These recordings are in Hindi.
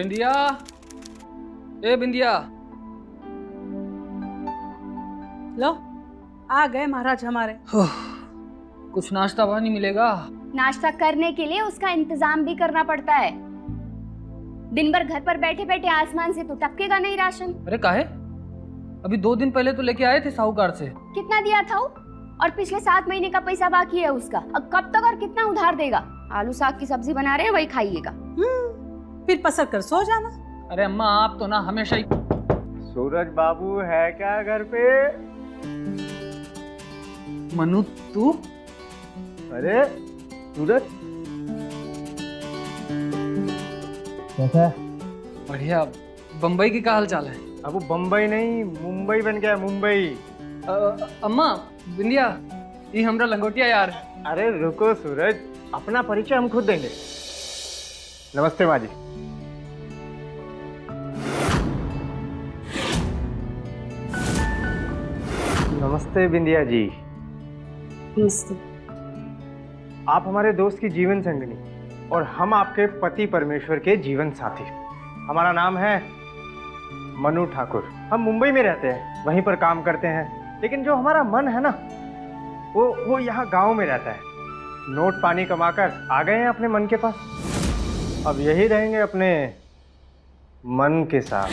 बिंदिया, ए बिंदिया। लो आ गए महाराज हमारे। कुछ नाश्ता पानी मिलेगा? नाश्ता करने के लिए उसका इंतजाम भी करना पड़ता है। दिन भर घर पर बैठे बैठे आसमान से तो टपकेगा नहीं राशन। अरे काहे? अभी 2 दिन पहले तो लेके आए थे साहूकार से। कितना दिया था वो? और पिछले 7 महीने का पैसा बाकी है उसका। अब कब तक और कितना उधार देगा? आलू साग की सब्जी बना रहे हैं, वही खाइएगा। फिर पसर कर सो जाना। अरे अम्मा आप तो ना हमेशा ही। सूरज बाबू है क्या घर पे? मनु तू? अरे सूरज कैसा है? बढ़िया। बम्बई की क्या हाल चाल है? अब वो बम्बई नहीं मुंबई बन गया, मुंबई। अम्मा बिंदिया, ये हमरा लंगोटिया यार। अरे रुको सूरज, अपना परिचय हम खुद देंगे। नमस्ते माँ जी। नमस्ते बिंदिया जी। नमस्ते। आप हमारे दोस्त की जीवन संगिनी और हम आपके पति परमेश्वर के जीवन साथी। हमारा नाम है मनु ठाकुर। हम मुंबई में रहते हैं, वहीं पर काम करते हैं, लेकिन जो हमारा मन है ना वो यहाँ गांव में रहता है। नोट पानी कमाकर आ गए हैं अपने मन के पास। अब यही रहेंगे अपने मन के साथ।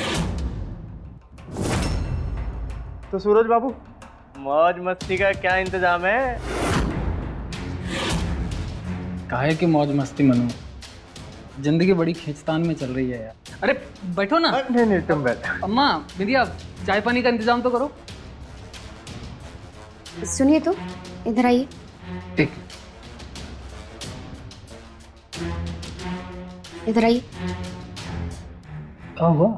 तो सूरज बाबू, मौज मस्ती का क्या इंतजाम है? काहे की मौज मस्ती मनु, जिंदगी बड़ी खींचतान में चल रही है यार। अरे बैठो ना। नहीं नहीं तुम बैठ। अम्मा बिंदिया, चाय पानी का इंतजाम तो करो। सुनिए तो, इधर आइए। ठीक। इधर आइए। क्या हुआ?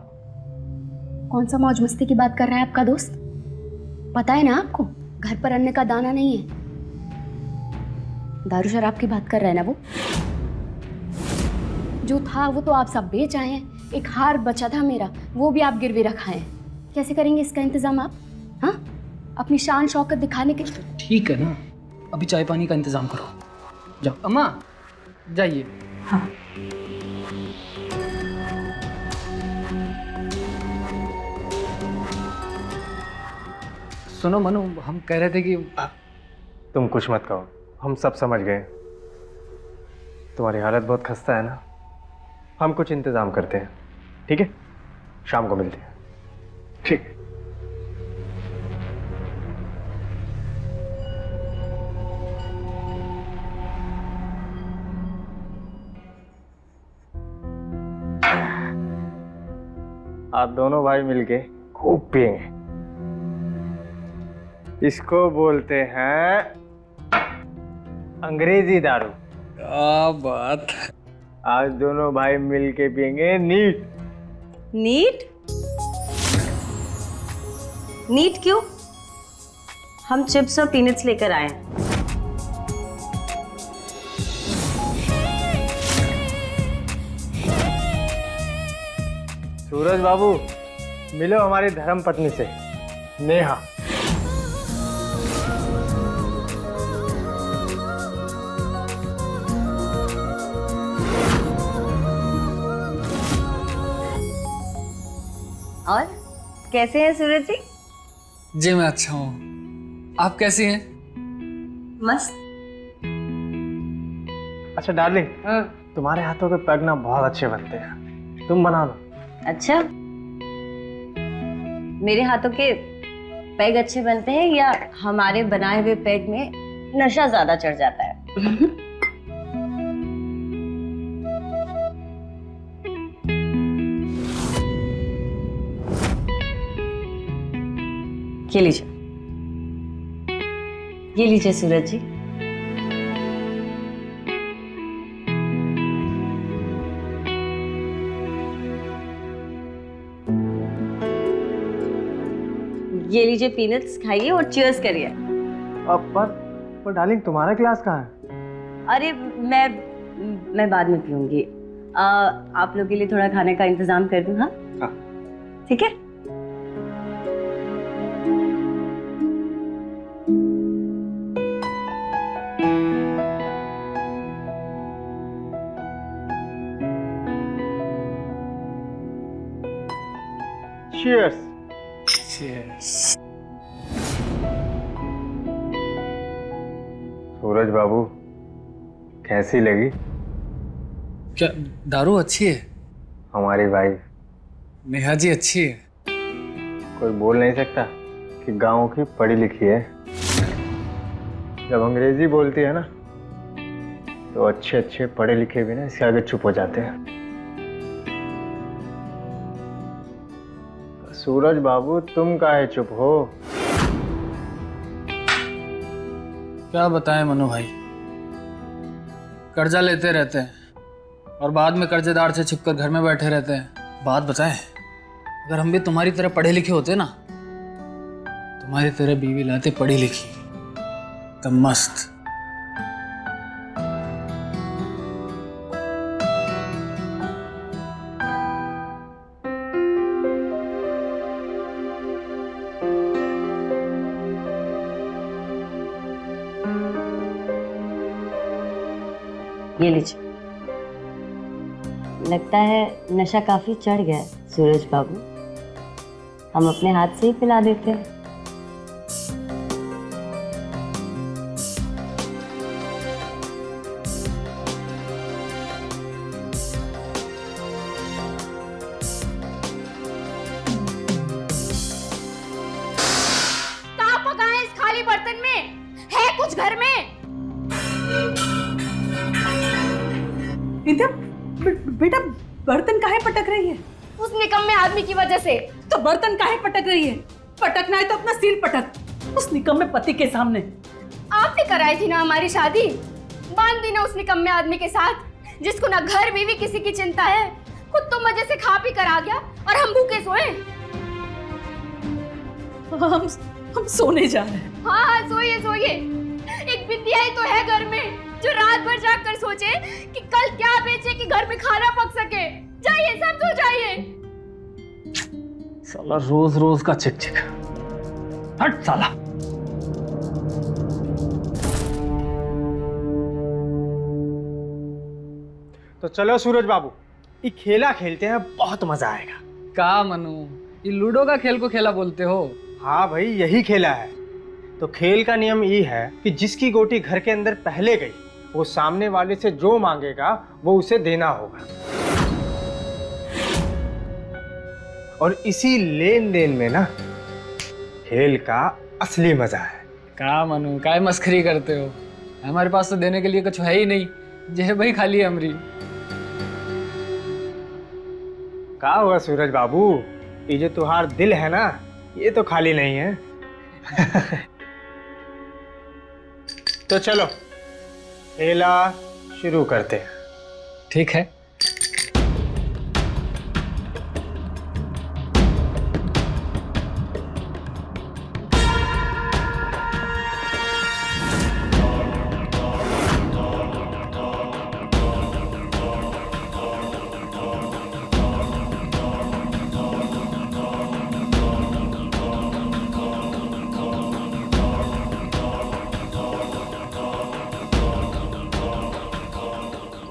कौन सा मौज मस्ती की बात कर रहा है आपका दोस्त? पता है ना आपको, घर पर अन्न का दाना नहीं है। दारू शराब की बात कर रहे हैं ना वो? जो था वो तो आप सब बेच आए हैं। एक हार बचा था मेरा, वो भी आप गिरवी रखाए हैं। कैसे करेंगे इसका इंतजाम आप? हाँ, अपनी शान शौकत दिखाने के। ठीक है ना, अभी चाय पानी का इंतजाम करो। जाओ अम्मा, जाइए। हाँ। सुनो मनु, हम कह रहे थे कि तुम कुछ मत कहो, हम सब समझ गए। तुम्हारी हालत बहुत खस्ता है ना, हम कुछ इंतजाम करते हैं, ठीक है? शाम को मिलते हैं। ठीक। आप दोनों भाई मिलके खूब पिएंगे। इसको बोलते हैं अंग्रेजी दारू। क्या बात। आज दोनों भाई मिलके पिएंगे नीट। नीट? नीट क्यों? हम चिप्स और पीनट्स लेकर आए हैं। सूरज बाबू, मिलो हमारी धर्म पत्नी से, नेहा। और कैसे हैं सूरज जी? जी मैं अच्छा हूँ, आप कैसी हैं? मस्त। अच्छा डार्लिंग, तुम्हारे हाथों के पैग ना बहुत अच्छे बनते हैं, तुम बना लो। अच्छा, मेरे हाथों के पैग अच्छे बनते हैं या हमारे बनाए हुए पैग में नशा ज्यादा चढ़ जाता है? ये लीजिए, ये लीजिए सूरज जी। ये लीजिए पीनट्स, खाइए और चीयर्स करिए। अब पर डार्लिंग तुम्हारा क्लास कहाँ है? अरे मैं बाद में पीऊंगी। आप लोग के लिए थोड़ा खाने का इंतजाम कर दूं? हाँ हाँ। ठीक है। चीयर्स। सूरज बाबू, कैसी लगी क्या दारू अच्छी है? हमारी वाइफ? नेहा जी अच्छी है। कोई बोल नहीं सकता कि गांव की पढ़ी लिखी है। जब अंग्रेजी बोलती है ना तो अच्छे अच्छे पढ़े लिखे भी ना इसके आगे चुप हो जाते हैं। सूरज बाबू, तुम काहे चुप हो? क्या बताएं मनु भाई, कर्जा लेते रहते हैं और बाद में कर्जेदार से छिपकर घर में बैठे रहते हैं। बात बताएं, अगर हम भी तुम्हारी तरह पढ़े लिखे होते ना, तुम्हारी तरह बीवी लाते पढ़ी लिखी तो मस्त। ये लीजिए। लगता है नशा काफी चढ़ गया है सूरज बाबू, हम अपने हाथ से ही पिला देते हैं। कहाँ पकाए इस खाली बर्तन में? है कुछ घर में? इंदिरा, बेटा बर्तन काहे पटक रही है? उस निकम्मे आदमी की वजह से। तो बर्तन काहे पटक रही है? पटकना है तो अपना सिर पटक, उस निकम्मे पति के सामने। आपने कराई थी ना हमारी शादी, बांध दी ना उस निकम्मे आदमी के साथ जिसको ना घर बीवी किसी की चिंता है, खुद तो मजे से खा पी कर आ गया और हम भूखे सोए। हम सोने जा रहे हैं। हाँ हाँ, सोइए सोइए। एक बिटिया ही तो है घर में जो रात भर जाग कर सोचे कि कल क्या बेचे कि घर में खाना पक सके। जाइए, सब सो जाइए। साला रोज रोज का चिक चिक, हट साला। तो चलो सूरज बाबू, ये खेला खेलते हैं, बहुत मजा आएगा। का मनु, ये लूडो का खेल को खेला बोलते हो? हाँ भाई, यही खेला है। तो खेल का नियम ये है कि जिसकी गोटी घर के अंदर पहले गई वो सामने वाले से जो मांगेगा वो उसे देना होगा। और इसी लेन देन में ना खेल का असली मजा है। का मनु, काय मस्खरी करते हो? हमारे पास तो देने के लिए कुछ है ही नहीं, जे भाई खाली अमरी। का हुआ सूरज बाबू, ये जो तुम्हार दिल है ना, ये तो खाली नहीं है। तो चलो खेला शुरू करते हैं। ठीक है।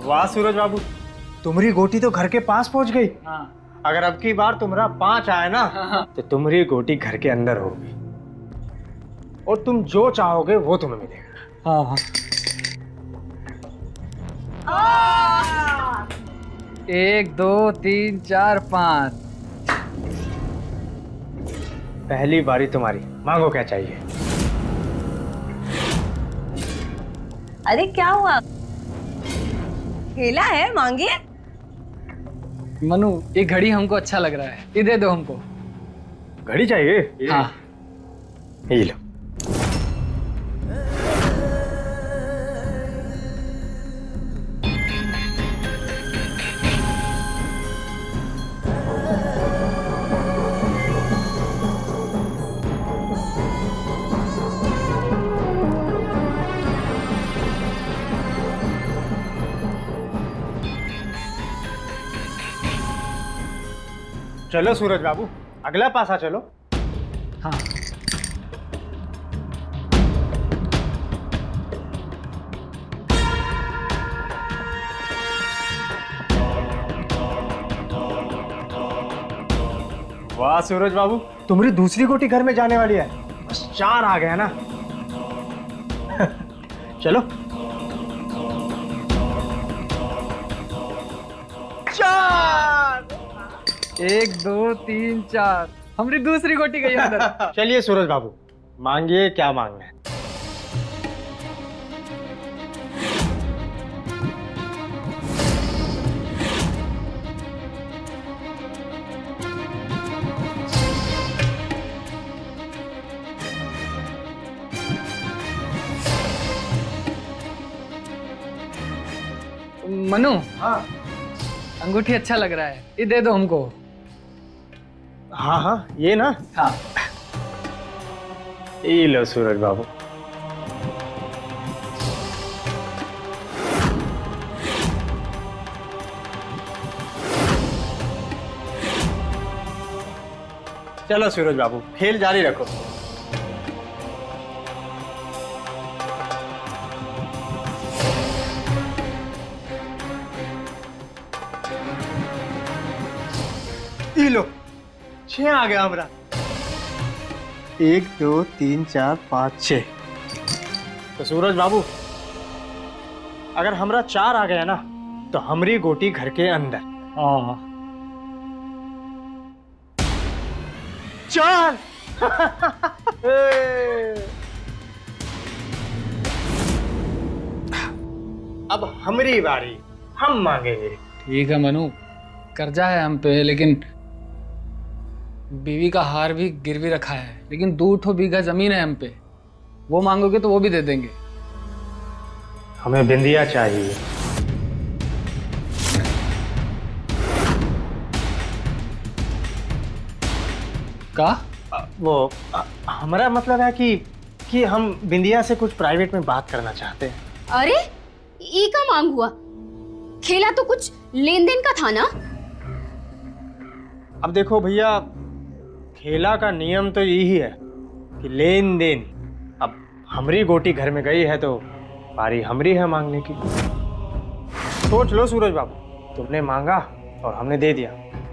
वाह सूरज बाबू, तुम्हारी गोटी तो घर के पास पहुंच गई। हाँ। अगर अब की बार तुम्हारा 5 आए ना तो तुम्हारी गोटी घर के अंदर होगी और तुम जो चाहोगे वो तुम्हें मिलेगा। हाँ हाँ। 1 2 3 4 5। पहली बारी तुम्हारी, मांगो क्या चाहिए। अरे क्या हुआ? खेला है, मांगिए। मनु, ये घड़ी हमको अच्छा लग रहा है, ये दे दो हमको। घड़ी चाहिए? हाँ। ये लो। चलो सूरज बाबू, अगला पासा चलो। हाँ। वाह सूरज बाबू, तुम्हारी दूसरी गोटी घर में जाने वाली है। बस 4 आ गया ना। चलो 4। 1 2 3 4 हमारी दूसरी गोटी गई अंदर। चलिए सूरज बाबू, मांगिए क्या मांगना है। मनु, हाँ अंगूठी अच्छा लग रहा है, ये दे दो हमको। हाँ हाँ, ये ना। हाँ। ये लो सूरज बाबू। चलो सूरज बाबू, खेल जारी रखो। ये लो, 6 आ गया हमारा। 1 2 3 4 5 6। तो सूरज बाबू, अगर हमरा 4 आ गया ना, तो हमरी गोटी घर के अंदर। 4। अब हमरी बारी, हम मांगेंगे। ठीक है मनु, कर्जा है हम पे, लेकिन बीवी का हार भी गिरवी रखा है, लेकिन 2 बीघा जमीन है हम पे, वो मांगोगे तो वो भी दे देंगे। हमें बिंदिया चाहिए। का? हमारा मतलब है कि हम बिंदिया से कुछ प्राइवेट में बात करना चाहते हैं। अरे ई का मांग हुआ? खेला तो कुछ लेन देन का था ना। अब देखो भैया, खेला का नियम तो यही है कि लेन देन। अब हमरी गोटी घर में गई है तो बारी हमरी है मांगने की। सोच लो सूरज बाबू, तुमने मांगा और हमने दे दिया,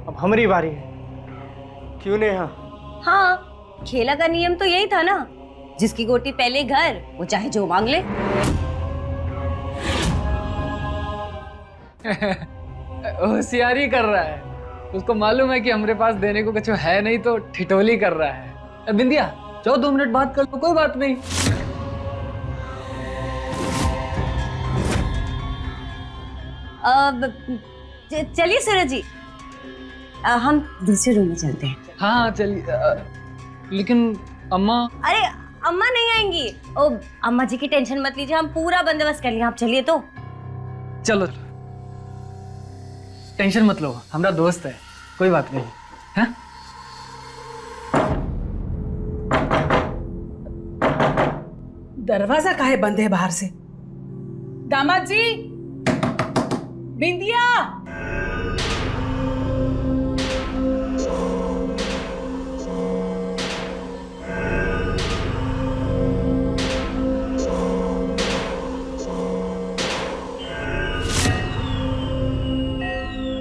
अब हमरी बारी है। क्यों नेहा? हाँ, खेला का नियम तो यही था ना, जिसकी गोटी पहले घर, वो चाहे जो मांग ले। होशियारी कर रहा है, उसको मालूम है कि हमारे पास देने को कुछ है नहीं, तो ठिठोली कर रहा है। बिंदिया जाओ, 2 मिनट बात कर लो, कोई बात नहीं। चलिए सूरज जी, हम दूसरे रूम में चलते हैं। हाँ चलिए, लेकिन अम्मा। अरे अम्मा नहीं आएंगी। ओ अम्मा जी की टेंशन मत लीजिए, हम पूरा बंदोबस्त कर लिए। आप चलिए तो। चलो, टेंशन मत लो, हमारा दोस्त है, कोई बात नहीं है। दरवाजा काहे बंद है बाहर से? दामाद जी, बिंदिया।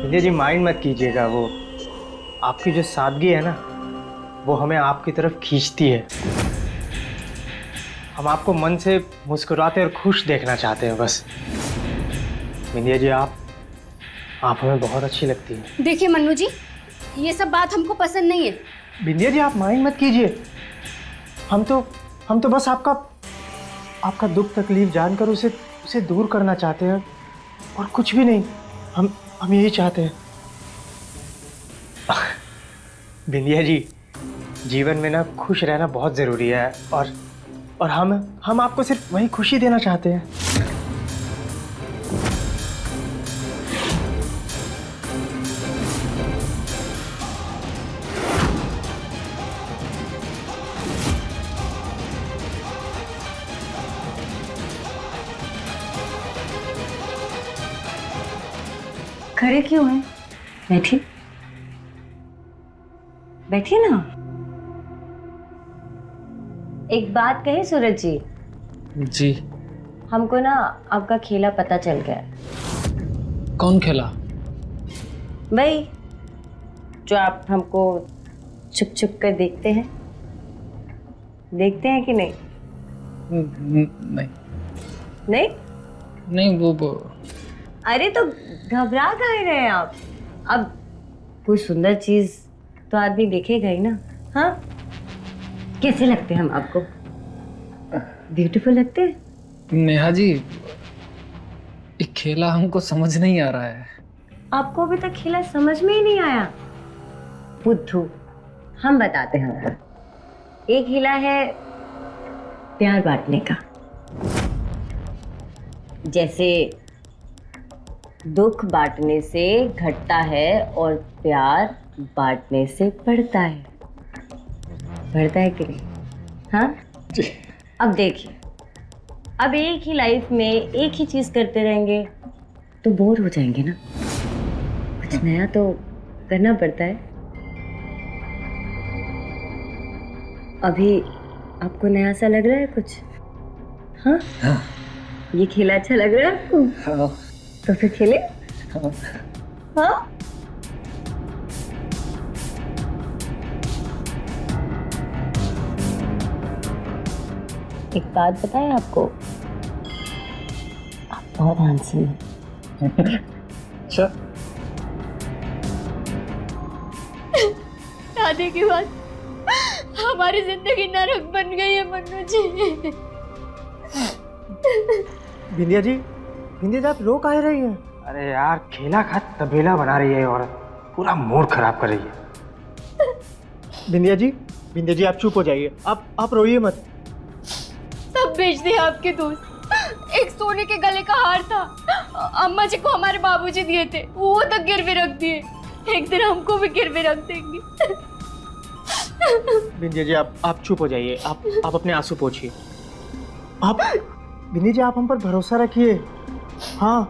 विजय जी माइंड मत कीजिएगा, वो आपकी जो सादगी है ना, वो हमें आपकी तरफ खींचती है। हम आपको मन से मुस्कुराते और खुश देखना चाहते हैं बस। विंध्या जी, आप हमें बहुत अच्छी लगती है। देखिए मन्नू जी, ये सब बात हमको पसंद नहीं है। विंध्या जी, आप माइंड मत कीजिए। हम तो बस आपका दुख तकलीफ जानकर उसे दूर करना चाहते हैं, और कुछ भी नहीं। हम यही चाहते हैं। विंध्या जी, जीवन में ना खुश रहना बहुत ज़रूरी है, और हम आपको सिर्फ वही खुशी देना चाहते हैं। खड़े क्यों हैं? बैठिए, बैठिए ना। एक बात कहे सूरज जी। जी। हमको ना आपका खेला पता चल गया। कौन खेला? भाई जो आप हमको छुप छुप कर देखते हैं कि नहीं? नहीं नहीं? नहीं वो अरे तो घबरा काहे रहे हैं आप? अब कोई सुंदर चीज तो आदमी देखेगा ही ना। हाँ, कैसे लगते हैं हम आपको? ब्यूटीफुल लगते हैं? नेहा जी, एक खेला हमको समझ नहीं आ रहा है। आपको अभी तक खेला समझ में ही नहीं आया? बुद्धू, हम बताते हैं आपको। एक खेला है प्यार बांटने का। जैसे दुख बांटने से घटता है और प्यार बांटने से बढ़ता है। बढ़ता है कि नहीं? हाँ? अब देखिए, अब एक ही लाइफ में एक ही चीज करते रहेंगे तो बोर हो जाएंगे ना। कुछ नया तो करना पड़ता है। अभी आपको नया सा लग रहा है कुछ? हाँ? हाँ। ये खेला अच्छा लग रहा है आपको? हाँ। तो फिर खेले? हाँ। हाँ? एक बात बताएं आपको, आप बहुत हैंडसम हैं। अच्छा, शादी के बाद हमारी जिंदगी नरक बन गई है मन्नू जी। बिंदिया जी आप रो काहे रही हैं? अरे यार, खेला खा तबेला बना रही है औरत, पूरा मूड खराब कर रही है। बिंदिया जी आप चुप हो जाइए, आप रोइए मत। सब बेच दिए आपके दोस्त। एक सोने के गले का हार था, अम्मा जी को हमारे बाबूजी दिए थे, वो तक गिरवी रख दिए। एक दिन हमको भी गिरवी रख देंगे। बिंदिया जी आप चुप हो जाइए, आप अपने आंसू पोंछिए। आप बिंदिया जी, आप हम पर भरोसा रखिए। हाँ,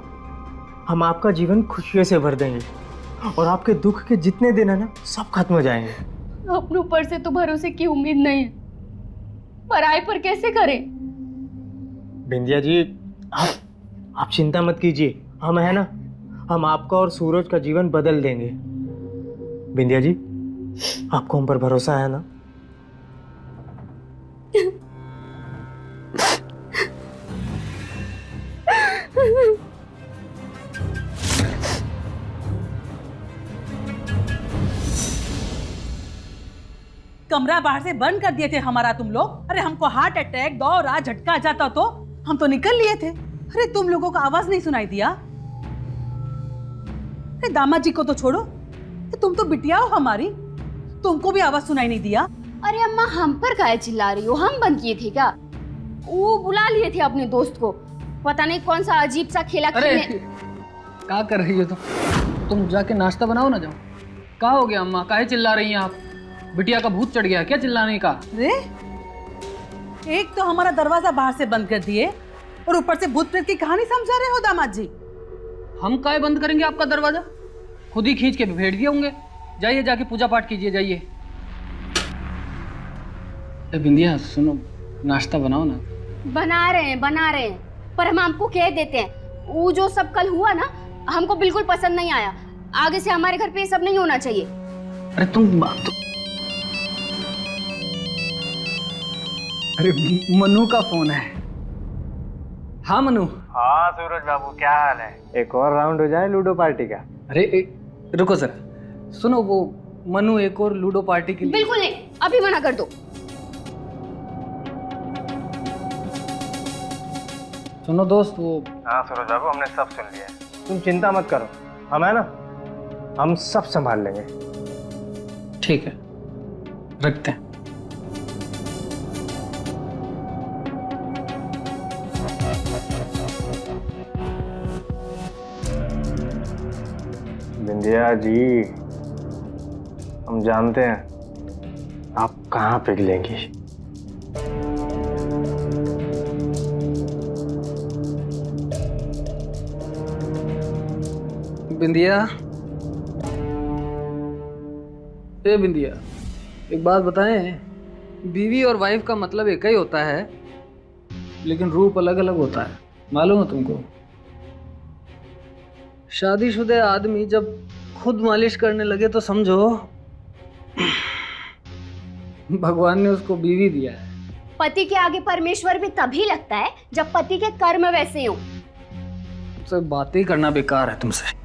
हम आपका जीवन खुशियों से भर देंगे और आपके दुख के जितने दिन है ना, सब खत्म हो जाएंगे। अपने ऊपर से तो भरोसे की उम्मीद नहीं है, पराई पर कैसे करें? बिंदिया जी आप चिंता मत कीजिए, हम है ना, हम आपका और सूरज का जीवन बदल देंगे। बिंदिया जी, आपको हम पर भरोसा है ना? कमरा बाहर से बंद कर दिए थे हमारा तुम लोग। अरे हमको हार्ट अटैक, दौरा, झटका आ जाता तो हम तो निकल लिए थे। अरे तुम लोगों को आवाज नहीं सुनाई दिया? अरे दामाद जी को तो छोड़ो, तुम तो बिटिया हो हमारी, तुमको भी आवाज सुनाई नहीं दिया? अरे अम्मा, हम पर काहे चिल्ला रही हो? हम बंद किए थे क्या? वो बुला लिए थे अपने दोस्त को, पता नहीं कौन सा अजीब सा खेला खेलने। क्या कर रही हो तुम जाके नाश्ता बनाओ ना, जाओ। क्या हो गया अम्मा, काहे चिल्ला रही हैं आप? बिटिया का भूत चढ़ गया क्या चिल्लाने का? अरे एक तो हमारा दरवाजा बाहर से बंद कर दिए और ऊपर से भूत प्रेत की कहानी समझा रहे हो दामाद जी। हम काहे बंद करेंगे आपका दरवाजा? खुद ही खींच के भेज दिए होंगे। जाइए, जाके पूजा पाठ कीजिए, जाइए। बिंदिया सुनो, नाश्ता बनाओ ना। बना रहे हैं, पर हम आपको कह देते हैं, वो जो सब कल हुआ ना, हमको बिल्कुल पसंद नहीं आया। आगे से हमारे घर पे ये सब नहीं होना चाहिए। अरे तुम बात तो... अरे मनु का फोन है। हाँ मनु। हाँ सूरज बाबू, क्या हाल है? एक और राउंड हो जाए लूडो पार्टी का। अरे रुको सर, सुनो, वो मनु एक और लूडो पार्टी के लिए... बिल्कुल नहीं, अभी मना कर दो। सुनो दोस्त, वो... हाँ सूरज बाबू, हमने सब सुन लिया, तुम चिंता मत करो, हम है ना, हम सब संभाल लेंगे। ठीक है, रखते हैं। बिंदिया जी, हम जानते हैं आप कहाँ पिघलेंगी। बिंदिया, ए बिंदिया, एक बात बताएं, बीवी और वाइफ का मतलब एक ही होता है, लेकिन रूप अलग अलग होता है, मालूम है तुमको? शादीशुदा आदमी जब खुद मालिश करने लगे तो समझो भगवान ने उसको बीवी दिया है। पति के आगे परमेश्वर भी तभी लगता है जब पति के कर्म वैसे हो। तो बातें ही करना बेकार है तुमसे।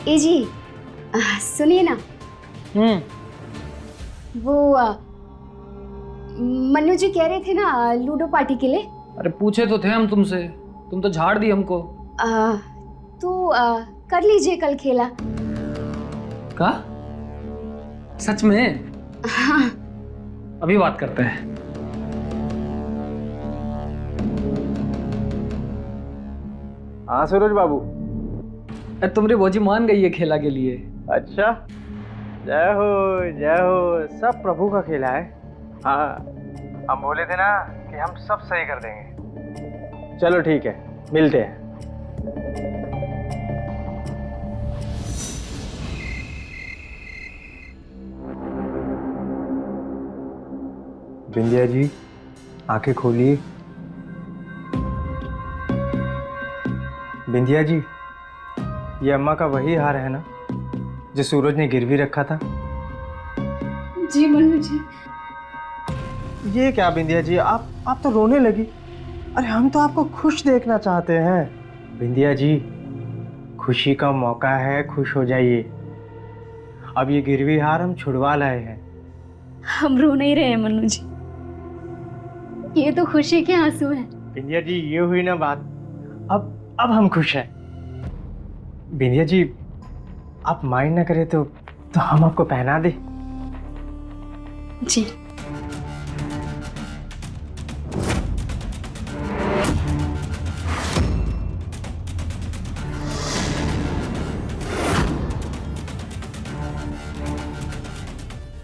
ए जी, सुनिए ना, वो मन्नू जी कह रहे थे ना लूडो पार्टी के लिए। अरे पूछे तो थे हम तुमसे, तुम तो झाड़ दी हमको। तो कर लीजिए कल खेला। का? सच में? हाँ। अभी बात करते हैं। हाँ सूरज बाबू। अरे तुम्हारी भौजी मान गई है खेला के लिए। अच्छा, जय हो, सब प्रभु का खेला है। हाँ, हम बोले थे ना कि हम सब सही कर देंगे। चलो ठीक है, मिलते हैं। बिंदिया जी, आंखें खोलिए। बिंदिया जी, ये अम्मा का वही हार है ना जो सूरज ने गिरवी रखा था? जी मन्नू जी। ये क्या बिंदिया जी, आप तो रोने लगी। अरे हम तो आपको खुश देखना चाहते हैं। बिंदिया जी, खुशी का मौका है, खुश हो जाइए। अब ये गिरवी हार हम छुड़वा लाए हैं। हम रो नहीं रहे हैं मन्नू जी, ये तो खुशी के आंसू हैं। बिंदिया जी, ये हुई ना बात। अब हम खुश हैं। बिंदिया जी, आप माइंड ना करें तो हम आपको पहना दे। जी।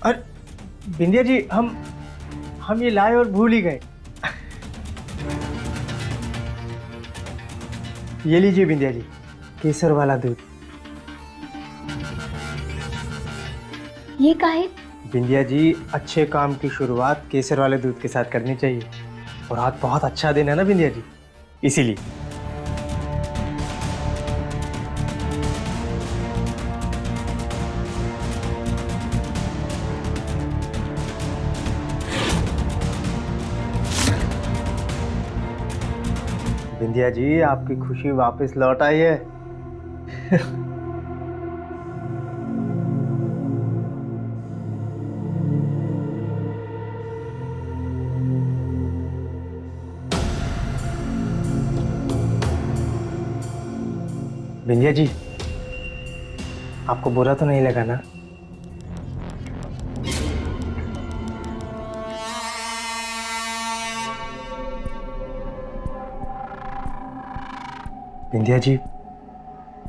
अरे बिंदिया जी, हम ये लाए और भूल ही गए। ये लीजिए बिंदिया जी, केसर वाला दूध। ये काहे? बिंदिया जी, अच्छे काम की शुरुआत केसर वाले दूध के साथ करनी चाहिए। और आज बहुत अच्छा दिन है ना बिंदिया जी, इसीलिए। बिंदिया जी, आपकी खुशी वापस लौट आई है। बिंदिया जी, आपको बुरा तो नहीं लगा ना? बिंदिया जी,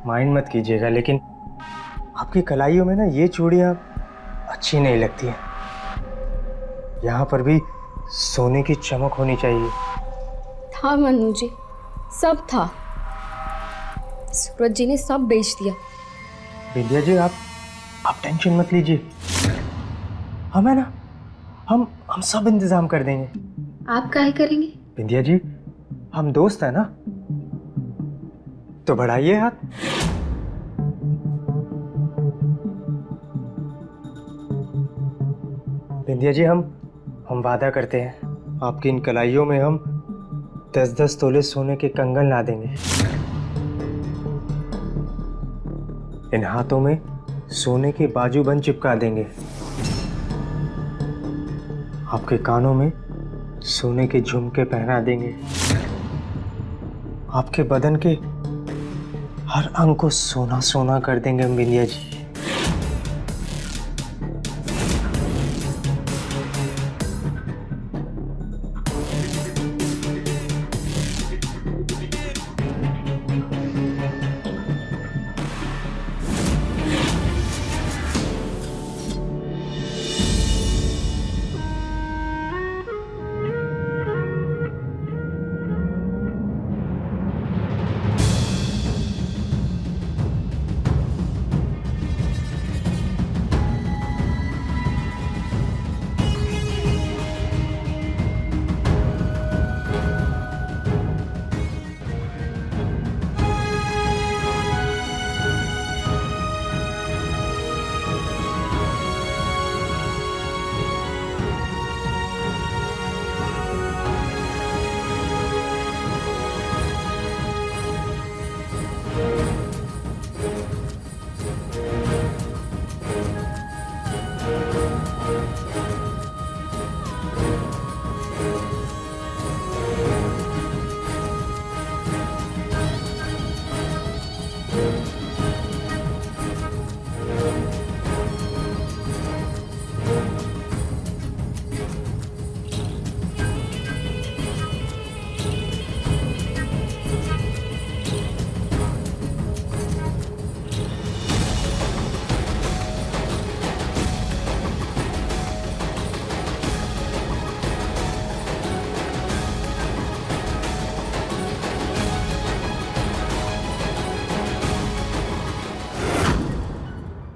माइंड मत कीजिएगा, लेकिन आपकी कलाइयों में ना ये चूड़ियाँ अच्छी नहीं लगती हैं। यहाँ पर भी सोने की चमक होनी चाहिए। था मन्नू जी, सब था। सूरज जी ने सब बेच दिया। बिंदिया जी, आप टेंशन मत लीजिए। हम है ना, हम सब इंतजाम कर देंगे। आप काहे करेंगे? बिंदिया जी, हम दोस्त हैं ना, तो बढ़ाइए हाथ। बिंदिया जी, हम वादा करते हैं, आपकी इन कलाइयों में हम 10-10 तोले सोने के कंगन ला देंगे। इन हाथों में सोने के बाजूबंद चिपका देंगे। आपके कानों में सोने के झुमके पहना देंगे। आपके बदन के हर अंग को सोना सोना कर देंगे हम बिंदिया जी।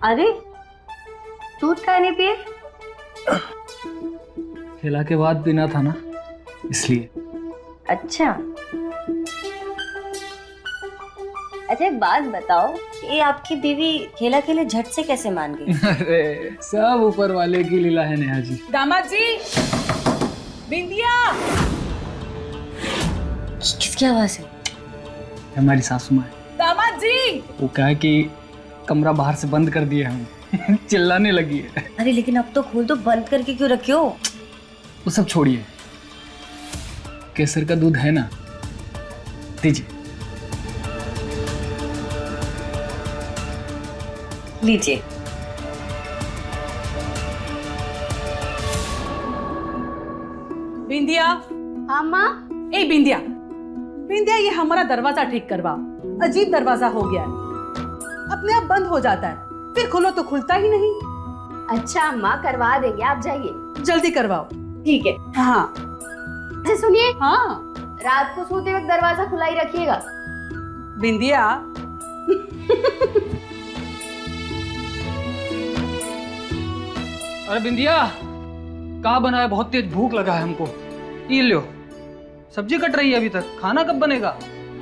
अरे दूध का नहीं पिए? खेला के बाद पीना था ना, इसलिए। अच्छा अच्छा, एक बात बताओ, ये आपकी बीवी खेला खेले झट से कैसे मान गई? अरे सब ऊपर वाले की लीला है नेहा जी। दामाद जी, बिंदिया। किसकी आवाज है? हमारी सासू माँ है। दामाद जी। वो क्या है कि कमरा बाहर से बंद कर दिया हम चिल्लाने लगी है। अरे लेकिन अब तो खोल दो, बंद करके क्यों रखे हो? वो सब छोड़िए, केसर का दूध है ना, दीजिए। लीजिए। बिंदिया। हाँ माँ। ए बिंदिया, बिंदिया ये हमारा दरवाजा ठीक करवा। अजीब दरवाजा हो गया है, अपने आप बंद हो जाता है, फिर खोलो तो खुलता ही नहीं। अच्छा अम्मा, करवा देंगे, आप जाइए। जल्दी करवाओ। ठीक है। हाँ अच्छा सुनिए, हाँ। रात को सोते वक्त दरवाजा खुला ही रखिएगा। बिंदिया। अरे बिंदिया, कहाँ बना है? बहुत तेज भूख लगा है हमको। ये लो, सब्जी कट रही है अभी तक, खाना कब बनेगा?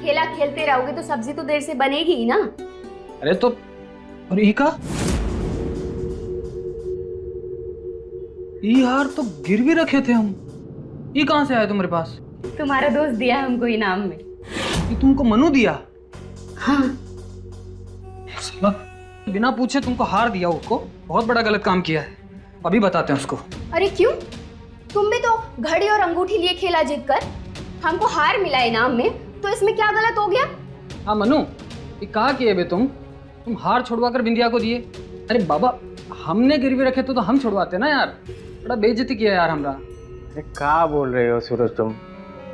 खेला खेलते रहोगे तो सब्जी तो देर से बनेगी ही ना। अरे तो, और ये का? ये यार तो गिरवी रखे थे हम, ये कहाँ से आया तुम्हारे पास? तुम्हारा दोस्त दिया है हमको इनाम में। ये तुमको मनु दिया? हाँ। साला, बिना पूछे तुमको हार दिया उसको, बहुत बड़ा गलत काम किया है। अभी बताते हैं उसको। अरे क्यों? तुम भी तो घड़ी और अंगूठी लिए खेला जीत कर, हमको हार मिला इनाम में, तो इसमें क्या गलत हो गया? हाँ मनु, ये कहा किए बे तुम हार छुड़वा कर बिंदिया को दिए। अरे बाबा, हमने गिरवी रखे तो हम छुड़वाते ना यार, बड़ा बेइज्जती किया यार हमरा। अरे क्या बोल रहे हो सूरज तुम?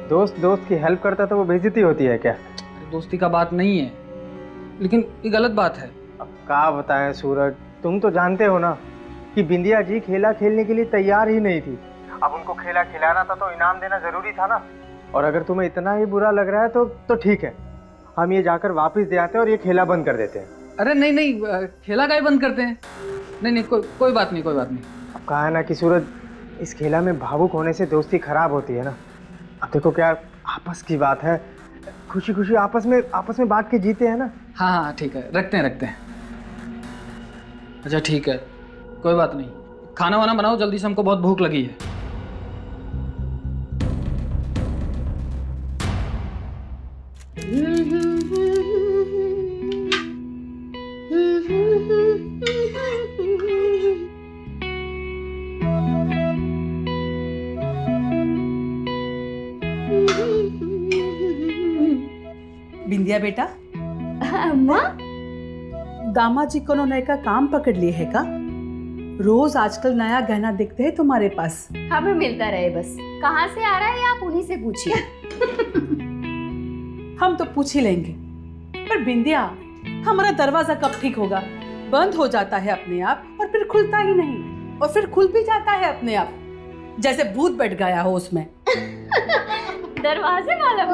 दोस्त दोस्त की हेल्प करता तो वो बेइज्जती होती है क्या? अरे दोस्ती का बात नहीं है, लेकिन ये गलत बात है। अब क्या बताएं सूरज, तुम तो जानते हो ना कि बिंदिया जी खेला खेलने के लिए तैयार ही नहीं थी। अब उनको खेला खिलाना था तो इनाम देना जरूरी था ना। और अगर तुम्हें इतना ही बुरा लग रहा है तो ठीक है, हम ये जाकर वापस दे आते हैं और ये खेला बंद कर देते हैं। अरे नहीं नहीं, खेला का ही बंद करते हैं। नहीं नहीं, कोई बात नहीं, कोई बात नहीं। अब कहा है ना कि सूरज, इस खेला में भावुक होने से दोस्ती खराब होती है ना। अब देखो क्या आपस की बात है, खुशी खुशी आपस में बांट के जीते हैं ना। हाँ हाँ ठीक है, रखते हैं। अच्छा ठीक है, कोई बात नहीं। खाना वाना बनाओ जल्दी से, हमको बहुत भूख लगी है। बिंदिया बेटा, अम्मा, दामाद जी को नए का काम पकड़ लिए है का? रोज आजकल नया गहना दिखते है तुम्हारे पास। हमें मिलता रहे बस। कहाँ से आ रहा है आप उन्हीं से पूछिए। हम तो पूछ ही लेंगे, पर बिंदिया, हमारा दरवाजा कब ठीक होगा? बंद हो जाता है अपने आप और फिर खुलता ही नहीं, और फिर खुल भी जाता है अपने आप, जैसे भूत बैठ गया हो उसमें। दरवाजे वाला?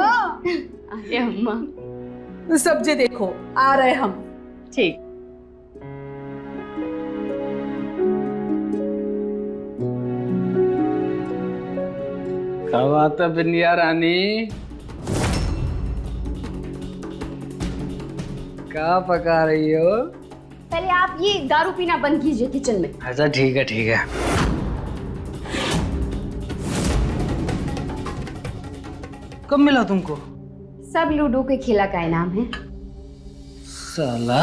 अरे अम्मा। सब्जी देखो, आ रहे हम। ठीक। क्या बात है बिंदिया रानी, क्या पका रही हो? पहले आप ये दारू पीना बंद कीजिए किचन में। अच्छा ठीक है ठीक है। कब मिला तुमको? सब लूडो के खेला का इनाम है। साला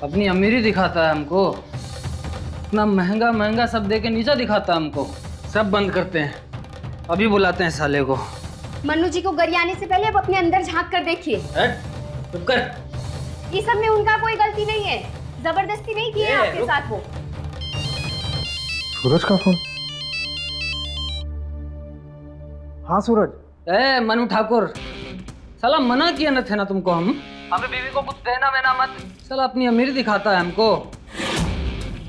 अपनी अमीरी दिखाता है हमको, इतना महंगा महंगा सब दे के नीचा दिखाता है हमको। सब बंद करते हैं, अभी बुलाते हैं साले को। मन्नू जी को गरियाने से पहले अब अपने अंदर झांक कर देखिए। चुप कर। ये सब में उनका कोई गलती नहीं है, जबरदस्ती नहीं की है आपके साथ वो। सूरज का फोन। हाँ सूरज। ए मनु ठाकुर, साला मना किया न थे ना तुमको हम, हमें बीवी को कुछ देना वेना मत। साला अपनी अमीरी दिखाता है हमको।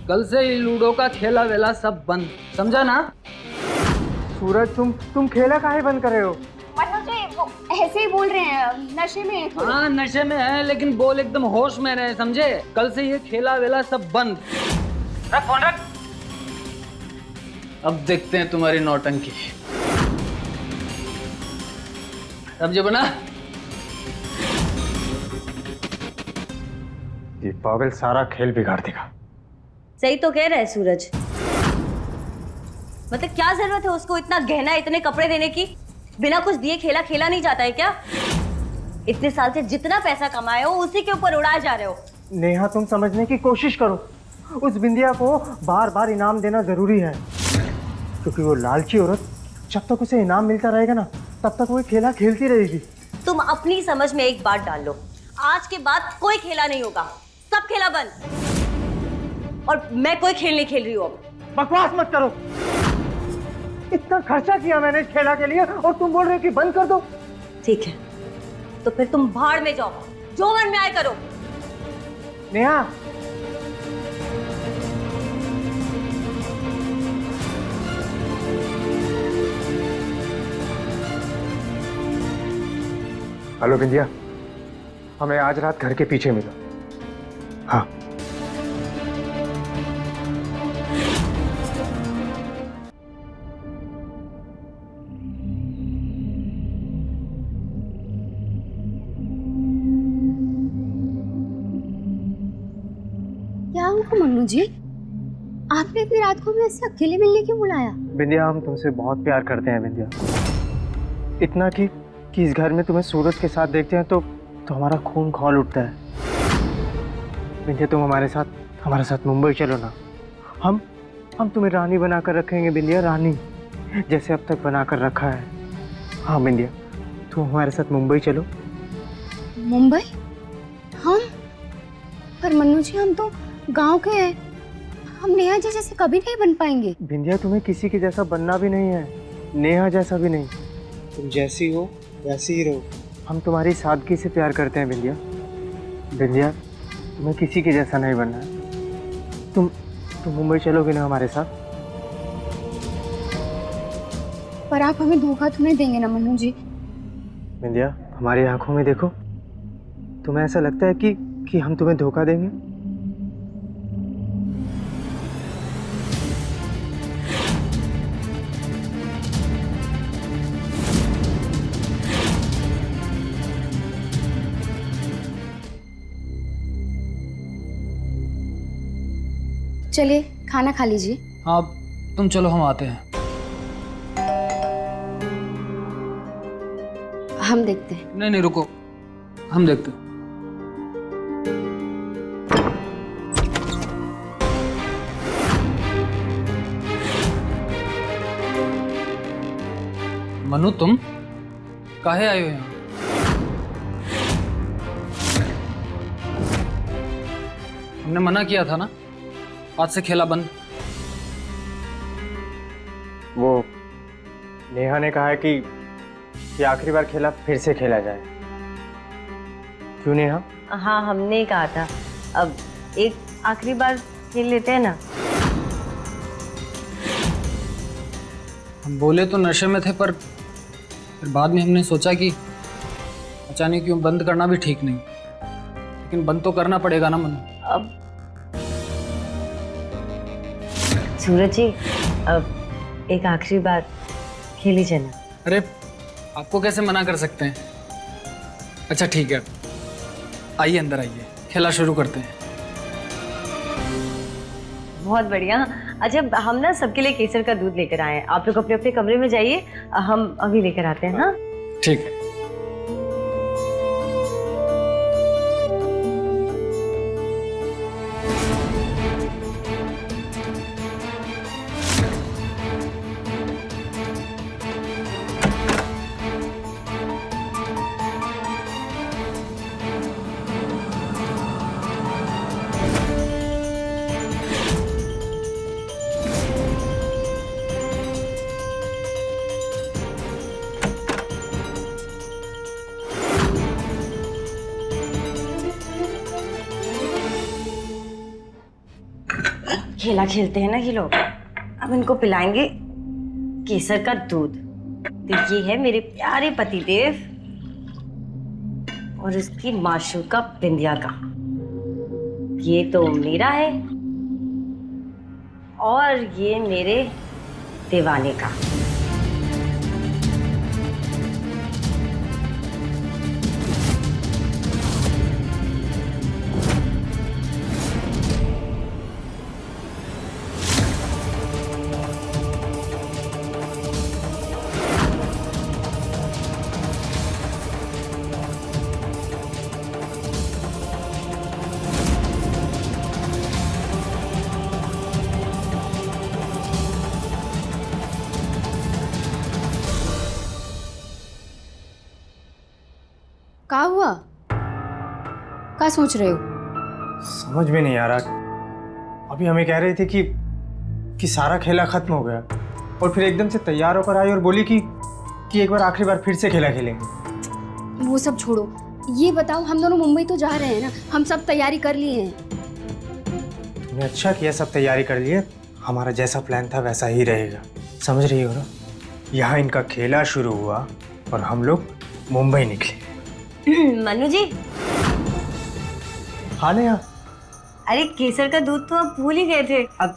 कल से ही लूडो का खेला वेला सब बंद, समझा ना? सूरज तुम खेला काहे बंद कर रहे हो? मन्नू जी, वो ऐसे ही बोल रहे हैं, नशे में है थोड़ा। हाँ नशे में है, लेकिन बोल एकदम होश में रहे, समझे? कल से ये खेला वेला सब बंद। रख फोन रख। अब देखते हैं तुम्हारी नौटंकी। सब्जी बना। ये पागल सारा खेल बिगाड़ देगा। सही तो कह रहा है सूरज। मतलब क्या जरूरत है उसको इतना गहना, इतने कपड़े देने की? बिना कुछ दिए खेला खेला नहीं जाता है क्या? इतने साल से जितना पैसा कमाए हो उसी के ऊपर उड़ाए जा रहे हो। नेहा, तुम समझने की कोशिश करो। उस बिंदिया को बार बार इनाम देना जरूरी है, क्योंकि वो लालची औरत जब तक उसे इनाम मिलता रहेगा ना, तब तक वो खेला खेलती रहेगी। तुम अपनी समझ में एक बात डाल लो, आज के बाद कोई खेला नहीं होगा, सब खेला बंद। और मैं कोई खेल नहीं खेल रही हूँ अब। बकवास मत करो। इतना खर्चा किया मैंने इस खेला के लिए और तुम बोल रहे हो कि बंद कर दो। ठीक है, तो फिर तुम भाड़ में जाओ, जो मन में आए करो। नेहा, हेलो बिंदिया, हमें आज रात घर के पीछे मिलो। हाँ। क्या हुआ मन्नू जी, आपने इतनी रात को हमें ऐसे अकेले मिलने क्यों बुलाया? बिंदिया, हम तुमसे बहुत प्यार करते हैं बिंदिया। इतना कि इस घर में तुम्हें सूरज के साथ देखते हैं तो हमारा खून खौल उठता है। बिंदिया, तुम हमारे साथ मुंबई चलो ना। हम तुम्हें रानी बनाकर रखेंगे बिंदिया, रानी जैसे अब तक बनाकर रखा है। हाँ बिंदिया, तुम हमारे साथ मुंबई चलो। मुंबई? हम? पर मन्नू जी, हम तो गांव के हैं, हम नेहा जी जैसे कभी नहीं बन पाएंगे। बिंदिया, तुम्हें किसी के जैसा बनना भी नहीं है, नेहा जैसा भी नहीं। तुम जैसी हो वैसी ही रहो। हम तुम्हारी सादगी से प्यार करते हैं बिंदिया। बिंदिया, तुम्हें किसी के जैसा नहीं बनना है। तुम मुंबई चलोगे ना हमारे साथ? पर आप हमें धोखा तो नहीं देंगे ना मन्नू जी? बिंदिया, हमारी आंखों में देखो। तुम्हें ऐसा लगता है कि हम तुम्हें धोखा देंगे? चलिए खाना खा लीजिए। हाँ तुम चलो, हम आते हैं। हम देखते हैं। नहीं रुको, हम देखते हैं। मनु, तुम काहे आए हो यहाँ? हमने मना किया था ना, आज से खेला बंद। वो नेहा ने कहा है कि आखिरी बार खेला फिर से खेला जाए। क्यों नेहा? हाँ, हमने ही कहा था, अब एक आखिरी बार खेल लेते हैं ना। हम बोले तो नशे में थे, पर फिर बाद में हमने सोचा कि अचानक क्यों बंद करना भी ठीक नहीं, लेकिन बंद तो करना पड़ेगा ना मनु। अब सूरज जी, अब एक आखिरी बार खेल लीजिए ना। अरे आपको कैसे मना कर सकते हैं? अच्छा ठीक है, आइए अंदर आइए, खेला शुरू करते हैं। बहुत बढ़िया। अच्छा, हम ना सबके लिए केसर का दूध लेकर आए हैं, आप लोग अपने अपने कमरे में जाइए, हम अभी लेकर आते हैं। हाँ ठीक है। खेला खेलते हैं ना ये लोग, अब इनको पिलाएंगे केसर का दूध। तो ये है मेरे प्यारे पतिदेव, और उसकी माशूका बिंदिया का। ये तो मेरा है और ये मेरे दीवाने का। क्या हुआ? क्या सोच रहे हो? समझ में नहीं आ रहा। अभी हमें कह रहे थे कि सारा खेला खत्म हो गया और फिर एकदम से तैयार होकर आई और बोली कि एक बार आखिरी बार फिर से खेला खेलेंगे। वो सब छोड़ो, ये बताओ हम दोनों मुंबई तो जा रहे हैं ना, हम सब तैयारी कर लिए हैं। तुमने अच्छा किया, सब तैयारी कर लिए। हमारा जैसा प्लान था वैसा ही रहेगा, समझ रही हो ना। यहाँ इनका खेला शुरू हुआ और हम लोग मुंबई निकले। मनु जी। हाँ नेहा। अरे केसर का दूध तो आप भूल ही गए थे। अब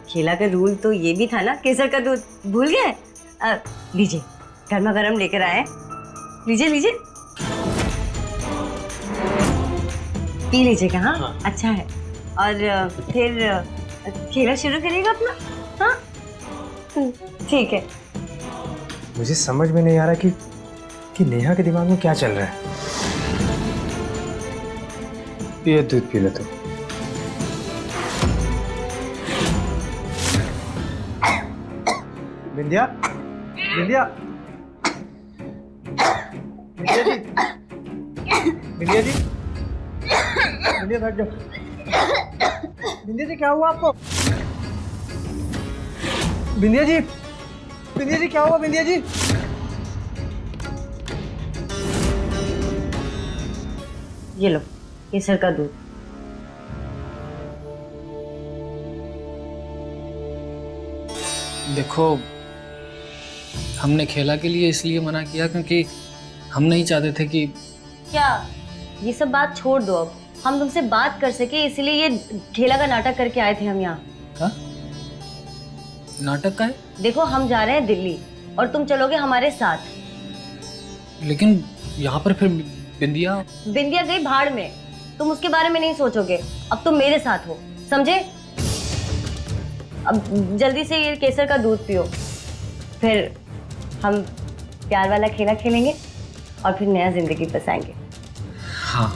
खेला का रूल तो ये भी था ना, केसर का दूध भूल गए? लीजिए, गर्मा गर्म लेकर आए, लीजिए लीजिए, पी लीजिएगा। हाँ, अच्छा है। और फिर खेला शुरू करिएगा अपना। हाँ ठीक है। मुझे समझ में नहीं आ रहा कि नेहा के दिमाग में क्या चल रहा है। ये दूध पी लो तुम। बिंदिया, बिंदिया, बिंदिया जी, बिंदिया जी, बिंदिया बैठ जाओ। बिंदिया जी क्या हुआ आपको? बिंदिया जी, बिंदिया जी क्या हुआ? बिंदिया जी, ये लो केसर का दूध। देखो, हमने खेला के लिए इसलिए मना किया क्योंकि हम नहीं चाहते थे कि क्या ये सब बात छोड़ दो, अब हम तुमसे बात कर सके इसलिए ये खेला का नाटक करके आए थे हम यहाँ। हाँ? नाटक का है? देखो हम जा रहे हैं दिल्ली और तुम चलोगे हमारे साथ। लेकिन यहाँ पर फिर बिंदिया बिंदिया गई भाड़ में, तुम उसके बारे में नहीं सोचोगे। अब तुम मेरे साथ हो, समझे? अब जल्दी से ये केसर का दूध पियो, फिर हम प्यार वाला खेला खेलेंगे और फिर नया जिंदगी बसाएंगे। हाँ।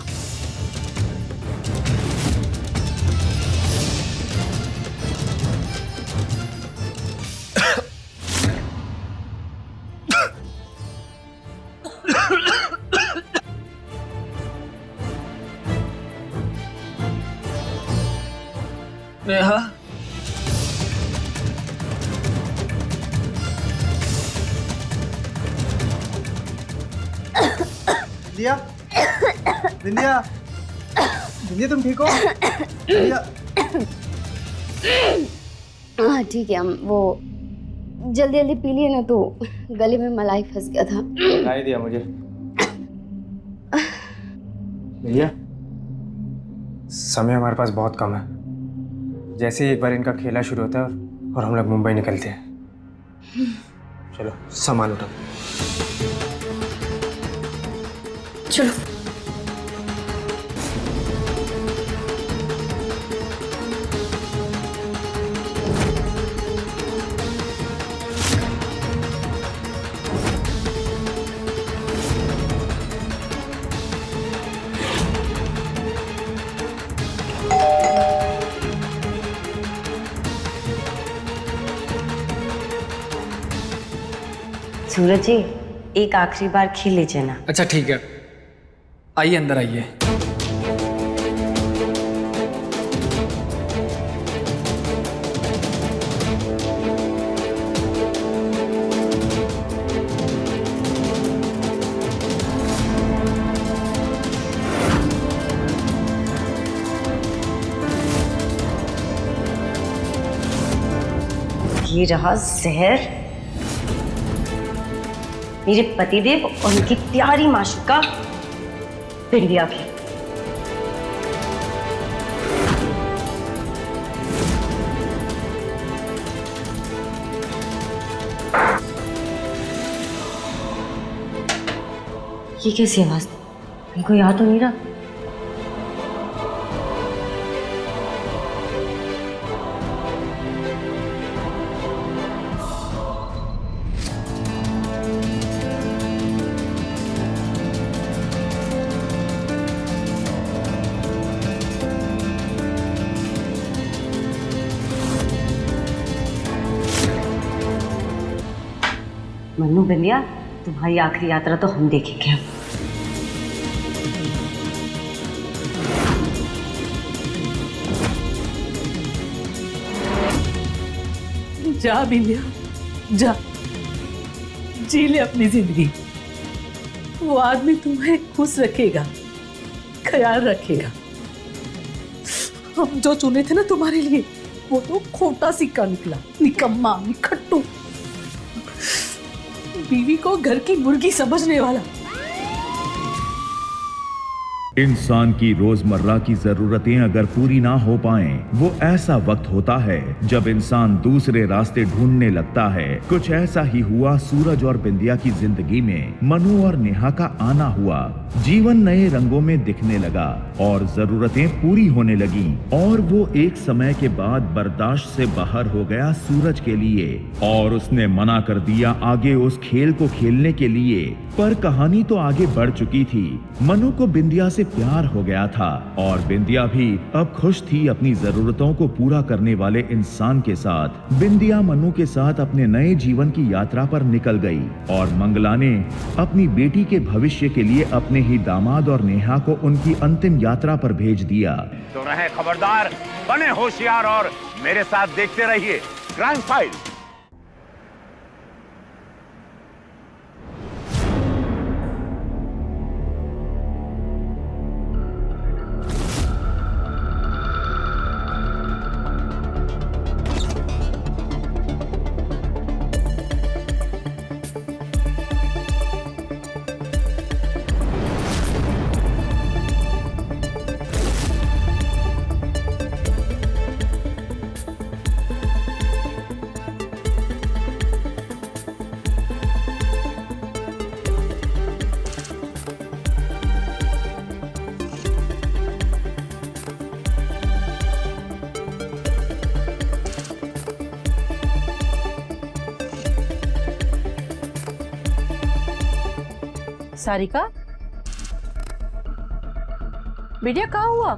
नेहा, बिंदिया, बिंदिया, बिंदिया तुम ठीक हो? बिंदिया, हाँ ठीक है, हम वो जल्दी जल्दी पी लिए ना तो गले में मलाई फंस गया था। बता ही दिया मुझे। बिंदिया, समय हमारे पास बहुत कम है। जैसे ही एक बार इनका खेला शुरू होता है और हम लोग मुंबई निकलते हैं। चलो सामान उठाओ। चलो। सूरज जी, एक आखिरी बार खेल लीजिए ना। अच्छा ठीक है, आइए अंदर आइए। ये रहा जहर मेरे पतिदेव और उनकी प्यारी माशूका बिंदिया भी। ये कैसी आवाज थी? इनको याद तो नहीं रहा। मन्नू बिंदिया, तुम्हारी आखिरी यात्रा तो हम देखेंगे अब। जा बिंदिया, जा, जी ले अपनी जिंदगी। वो आदमी तुम्हें खुश रखेगा, ख्याल रखेगा। हम जो चुने थे ना तुम्हारे लिए, वो तो खोटा सिक्का निकला, निकम्मा, निखट्टू, बीवी को घर की मुर्गी समझने वाला। इंसान की रोजमर्रा की जरूरतें अगर पूरी ना हो पाएं, वो ऐसा वक्त होता है जब इंसान दूसरे रास्ते ढूंढने लगता है। कुछ ऐसा ही हुआ सूरज और बिंदिया की जिंदगी में। मनु और नेहा का आना हुआ, जीवन नए रंगों में दिखने लगा और जरूरतें पूरी होने लगी। और वो एक समय के बाद बर्दाश्त से बाहर हो गया सूरज के लिए और उसने मना कर दिया आगे उस खेल को खेलने के लिए। पर कहानी तो आगे बढ़ चुकी थी। मनु को बिंदिया से प्यार हो गया था और बिंदिया भी अब खुश थी अपनी जरूरतों को पूरा करने वाले इंसान के साथ। बिंदिया मनु के साथ अपने नए जीवन की यात्रा पर निकल गई और मंगला ने अपनी बेटी के भविष्य के लिए अपने ही दामाद और नेहा को उनकी अंतिम यात्रा पर भेज दिया। तो रहे खबरदार, बने होशियार और मेरे साथ देखते रहिए क्राइम फाइल। सारिका, बेटिया कहाँ हुआ?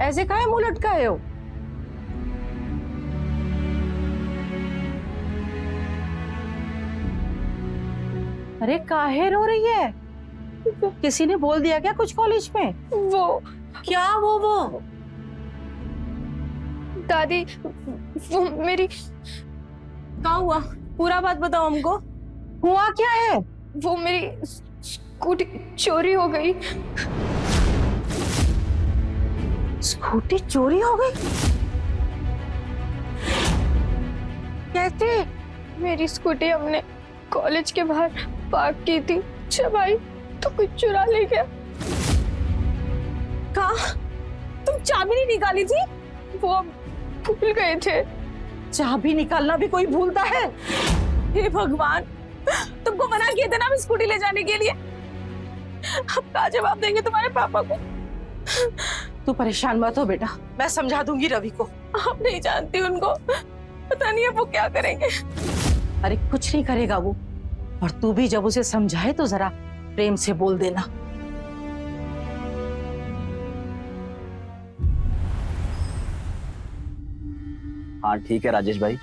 ऐसे काहे मुंह लटकाए हो? अरे काहे रो रही है? किसी ने बोल दिया क्या कुछ कॉलेज में? वो क्या वो? दादी, वो मेरी कहाँ हुआ? पूरा बात बताओ हमको। हुआ क्या है? वो मेरी स्कूटी चोरी हो गई। स्कूटी चोरी हो गई? कैसे? मेरी स्कूटी हमने कॉलेज के बाहर पार्क की थी, जब आई तो कुछ चुरा ले गया। कहाँ? तुम चाबी नहीं निकाली थी? वो भूल गए थे। चाबी निकालना भी कोई भूलता है? हे भगवान, तुमको मना किया था ना हम स्कूटी ले जाने के लिए। अब क्या जवाब देंगे तुम्हारे पापा को? तू परेशान मत हो बेटा, मैं समझा दूंगी रवि को। आप नहीं जानती उनको, पता नहीं अब वो क्या करेंगे। अरे कुछ नहीं करेगा वो, और तू भी जब उसे समझाए तो जरा प्रेम से बोल देना। हाँ ठीक है राजेश भाई,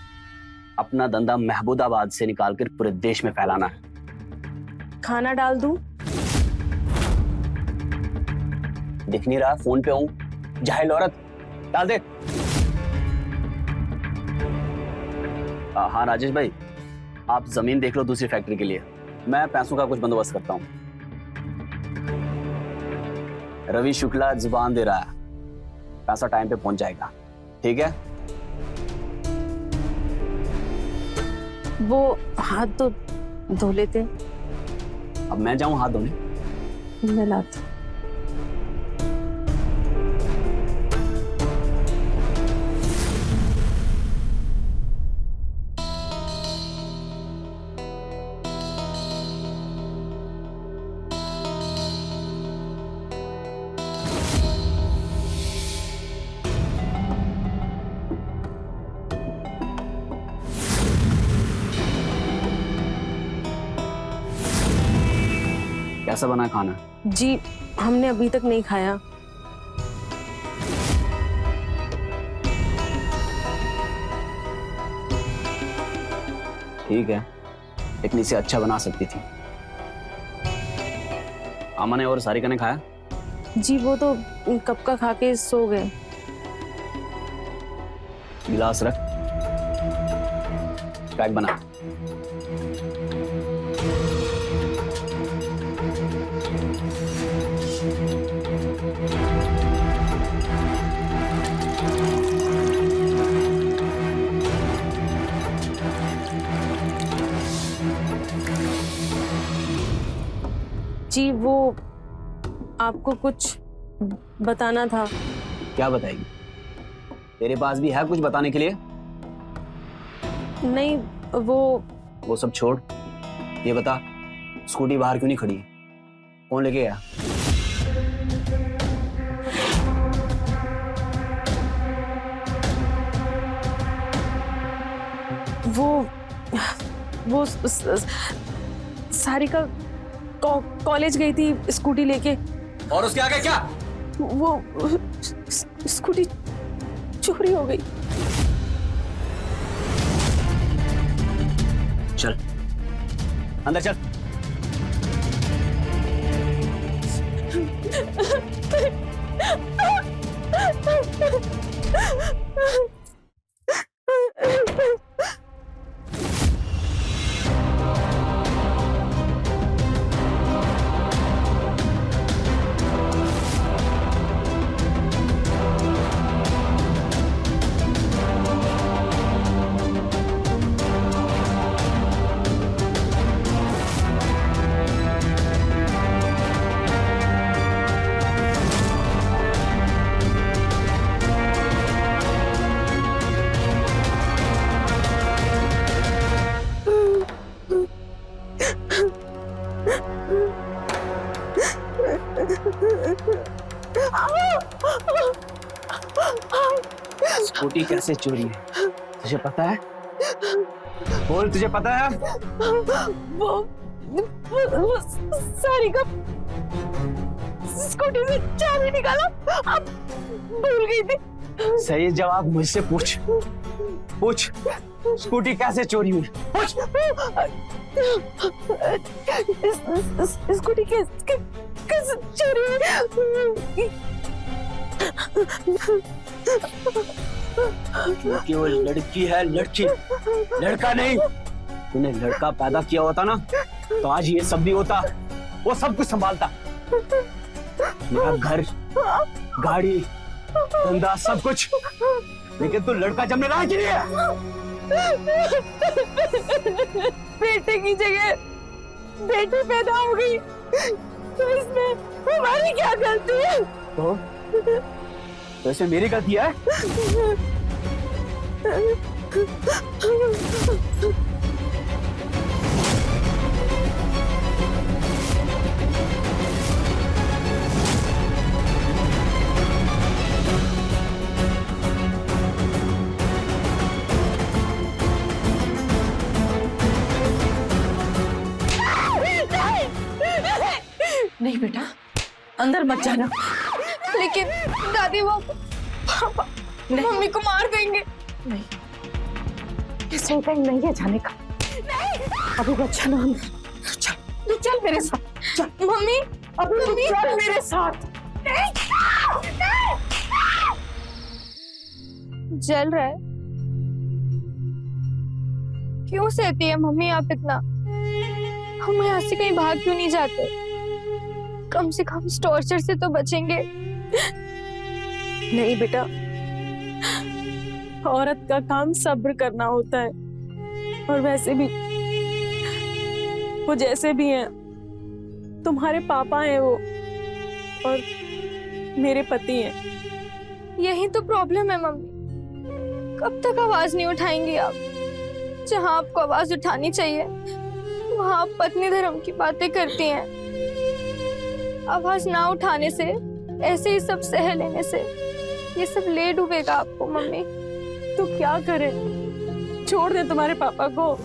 अपना धंधा महबूदाबाद से निकालकर पूरे देश में फैलाना है। खाना डाल दूं? दिख नहीं रहा, फोन पे हूँ। जाहिल औरत, डाल दे। हाँ राजेश भाई, आप जमीन देख लो दूसरी फैक्ट्री के लिए, मैं पैसों का कुछ बंदोबस्त करता हूँ। रवि शुक्ला जुबान दे रहा है, पैसा टाइम पे पहुंच जाएगा, ठीक है? वो हाथ तो धो लेते। अब मैं जाऊं हाथ धोने? मैं लाती हूँ। कैसा बना है खाना? जी हमने अभी तक नहीं खाया। ठीक है, इतनी से अच्छा बना सकती थी। अमन ने और सारिका ने खाया? जी वो तो कब का खा के सो गए। गिलास रख, पैक बना। जी वो आपको कुछ बताना था। क्या बताएगी? तेरे पास भी है कुछ बताने के लिए? नहीं वो सब छोड़, ये बता, स्कूटी बाहर क्यों नहीं खड़ी है? कौन लेके गया? वो सारिका कॉलेज गई थी स्कूटी लेके। और उसके आगे क्या? वो स्कूटी चोरी हो गई। चल अंदर चल। स्कूटी कैसे चोरी है तुझे पता है? बोल, तुझे पता है? वो सारिका स्कूटी से चाबी निकाला, अब भूल गई थी। सही जवाब मुझसे पूछ। पूछ, स्कूटी कैसे चोरी हुई? पूछ। स्कूटी कैसे चोरी हुई? क्योंकि वो लड़की है, लड़की, लड़का नहीं। तूने लड़का पैदा किया होता ना तो आज ये सब भी होता, वो सब कुछ संभालता। मेरा घर, गाड़ी, धंधा, सब कुछ। लेकिन तू लड़का जमने लायक ही नहीं है। बेटे की जगह बेटी पैदा हो गई तो इसमें हमारी क्या गलती है? तो इसमें मेरी गलती है? नहीं बेटा, अंदर मत जाना। लेकिन दादी वो पापा मम्मी को मार देंगे। नहीं, ये सही टाइम नहीं है जाने का। अभी मत जाना अंदर। चल, तू चल मेरे साथ। चल मम्मी, अभी तू चल मेरे साथ। जल रहा है। क्यों सहती है मम्मी आप इतना? हम यहाँ से कहीं भाग क्यों नहीं जाते? कम से कम इस टॉर्चर से तो बचेंगे। नहीं बेटा, औरत का काम सब्र करना होता है। और वैसे भी वो जैसे भी हैं, तुम्हारे पापा हैं वो। और मेरे पति हैं। यही तो प्रॉब्लम है मम्मी, कब तक आवाज नहीं उठाएंगी आप? जहाँ आपको आवाज उठानी चाहिए वहाँ आप पत्नी धर्म की बातें करती हैं। आवाज ना उठाने से, ऐसे ही सब सह लेने से ये सब ले डूबेगा आपको मम्मी। तो क्या करें? छोड़ दे तुम्हारे पापा को।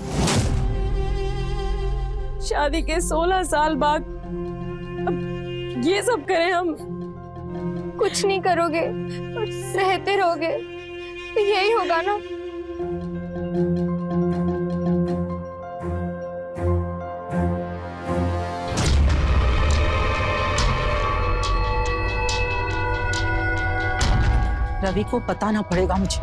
शादी के 16 साल बाद अब ये सब करें हम? कुछ नहीं करोगे और सहते रहोगे तो यही होगा ना। रवि को बताना पड़ेगा मुझे।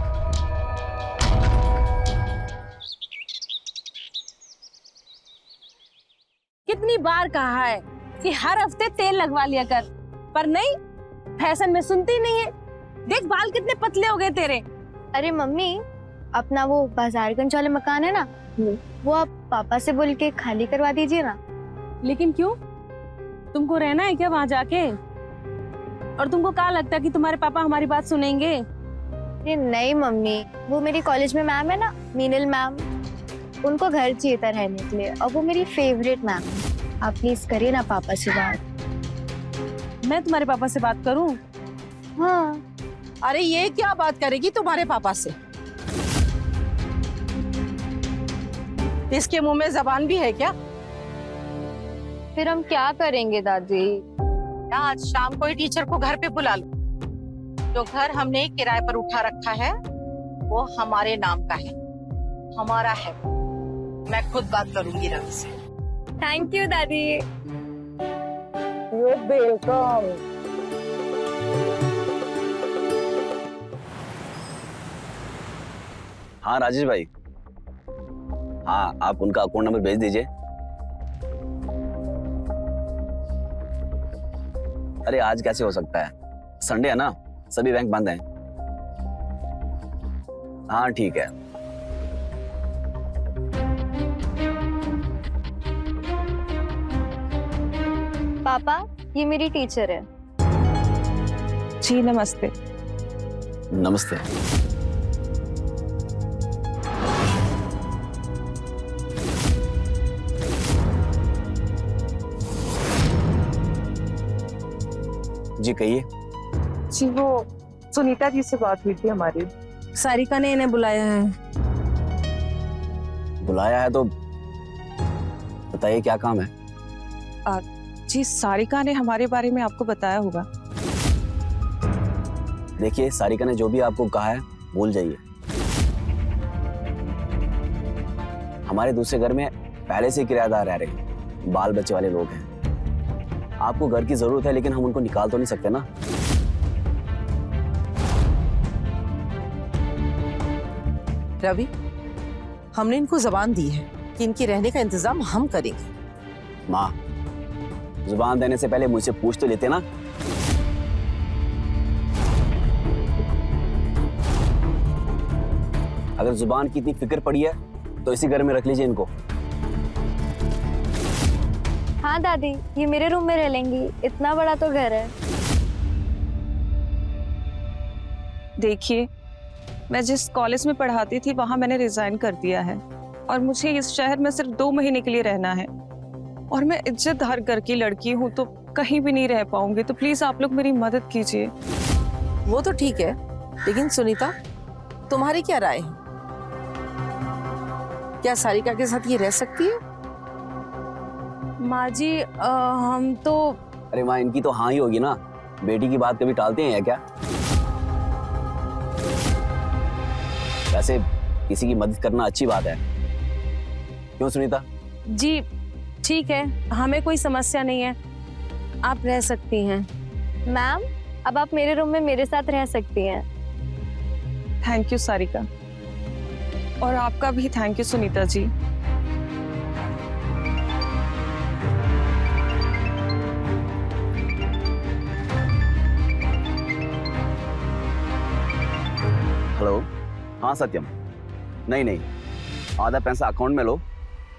कितनी बार कहा है कि हर हफ्ते तेल लगवा लिया कर, पर नहीं, फैशन में सुनती नहीं है। देख बाल कितने पतले हो गए तेरे। अरे मम्मी, अपना वो बाजारगंज वाले मकान है ना, वो आप पापा से बोल के खाली करवा दीजिए ना। लेकिन क्यों? तुमको रहना है क्या वहां जाके? और तुमको क्या लगता है कि तुम्हारे पापा हमारी बात सुनेंगे? अरे नहीं मम्मी, वो मेरी कॉलेज में मैम है ना, मीनल मैम, उनको घर चाहिए था रहने के लिए और वो मेरी फेवरेट मैम है। आप प्लीज करिए ना पापा से बात। मैं तुम्हारे पापा से बात करूं? हाँ। अरे ये क्या बात करेगी तुम्हारे पापा से? इसके मुंह में जबान भी है क्या? फिर हम क्या करेंगे दादी? आज शाम को ही टीचर को घर पे बुला लो। जो घर हमने किराए पर उठा रखा है वो हमारे नाम का है, हमारा है। मैं खुद बात करूंगी रवि से। थैंक यू दादी। You're welcome. हाँ राजेश भाई, हाँ आप उनका अकाउंट नंबर भेज दीजिए। अरे आज कैसे हो सकता है, संडे है ना, सभी बैंक बंद हैं। हाँ ठीक है। पापा, ये मेरी टीचर है। जी नमस्ते। नमस्ते। जी कहिए। जी वो सुनीता जी से बात हुई थी हमारी। सारिका ने इन्हें बुलाया है। बुलाया है तो बताइए क्या काम है? जी सारिका ने हमारे बारे में आपको बताया होगा। देखिए सारिका ने जो भी आपको कहा है भूल जाइए। हमारे दूसरे घर में पहले से किराएदार रह रहे हैं, बाल बच्चे वाले लोग हैं। आपको घर की जरूरत है लेकिन हम उनको निकाल तो नहीं सकते ना। रवि, हमने इनको जबान दी है कि इनके रहने का इंतजाम हम करेंगे। माँ, जुबान देने से पहले मुझसे पूछ तो लेते ना। अगर जुबान की इतनी फिक्र पड़ी है तो इसी घर में रख लीजिए इनको। हाँ दादी, ये मेरे रूम में रह लेंगी, इतना बड़ा तो घर है। देखिए, मैं जिस कॉलेज में पढ़ाती थी वहां मैंने रिजाइन कर दिया है और मुझे इस शहर में सिर्फ 2 महीने के लिए रहना है और मैं इज्जतदार घर की लड़की हूँ तो कहीं भी नहीं रह पाऊंगी। तो प्लीज आप लोग मेरी मदद कीजिए। वो तो ठीक है, लेकिन सुनीता, तुम्हारी क्या राय है? क्या सारिका के साथ ये रह सकती है? माँ जी, हम तो। अरे माँ, इनकी तो हाँ ही होगी ना, बेटी की बात कभी टालते हैं या क्या? वैसे किसी की मदद करना अच्छी बात है, क्यों सुनीता? जी ठीक है, हमें कोई समस्या नहीं है, आप रह सकती हैं। मैम, अब आप मेरे रूम में मेरे साथ रह सकती हैं। थैंक यू सारिका, और आपका भी thank you Sunita ji. Hello, हाँ सत्यम। नहीं, आधा पैसा अकाउंट में लो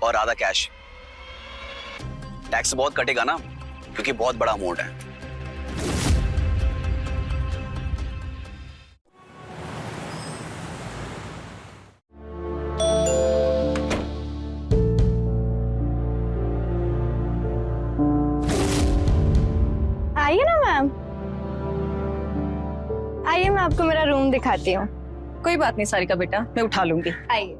और आधा कैश। टैक्स बहुत कटेगा ना, क्योंकि बहुत बड़ा अमाउंट है। दिखाती हूँ। कोई बात नहीं सारिका बेटा, मैं उठा लूंगी। आइए।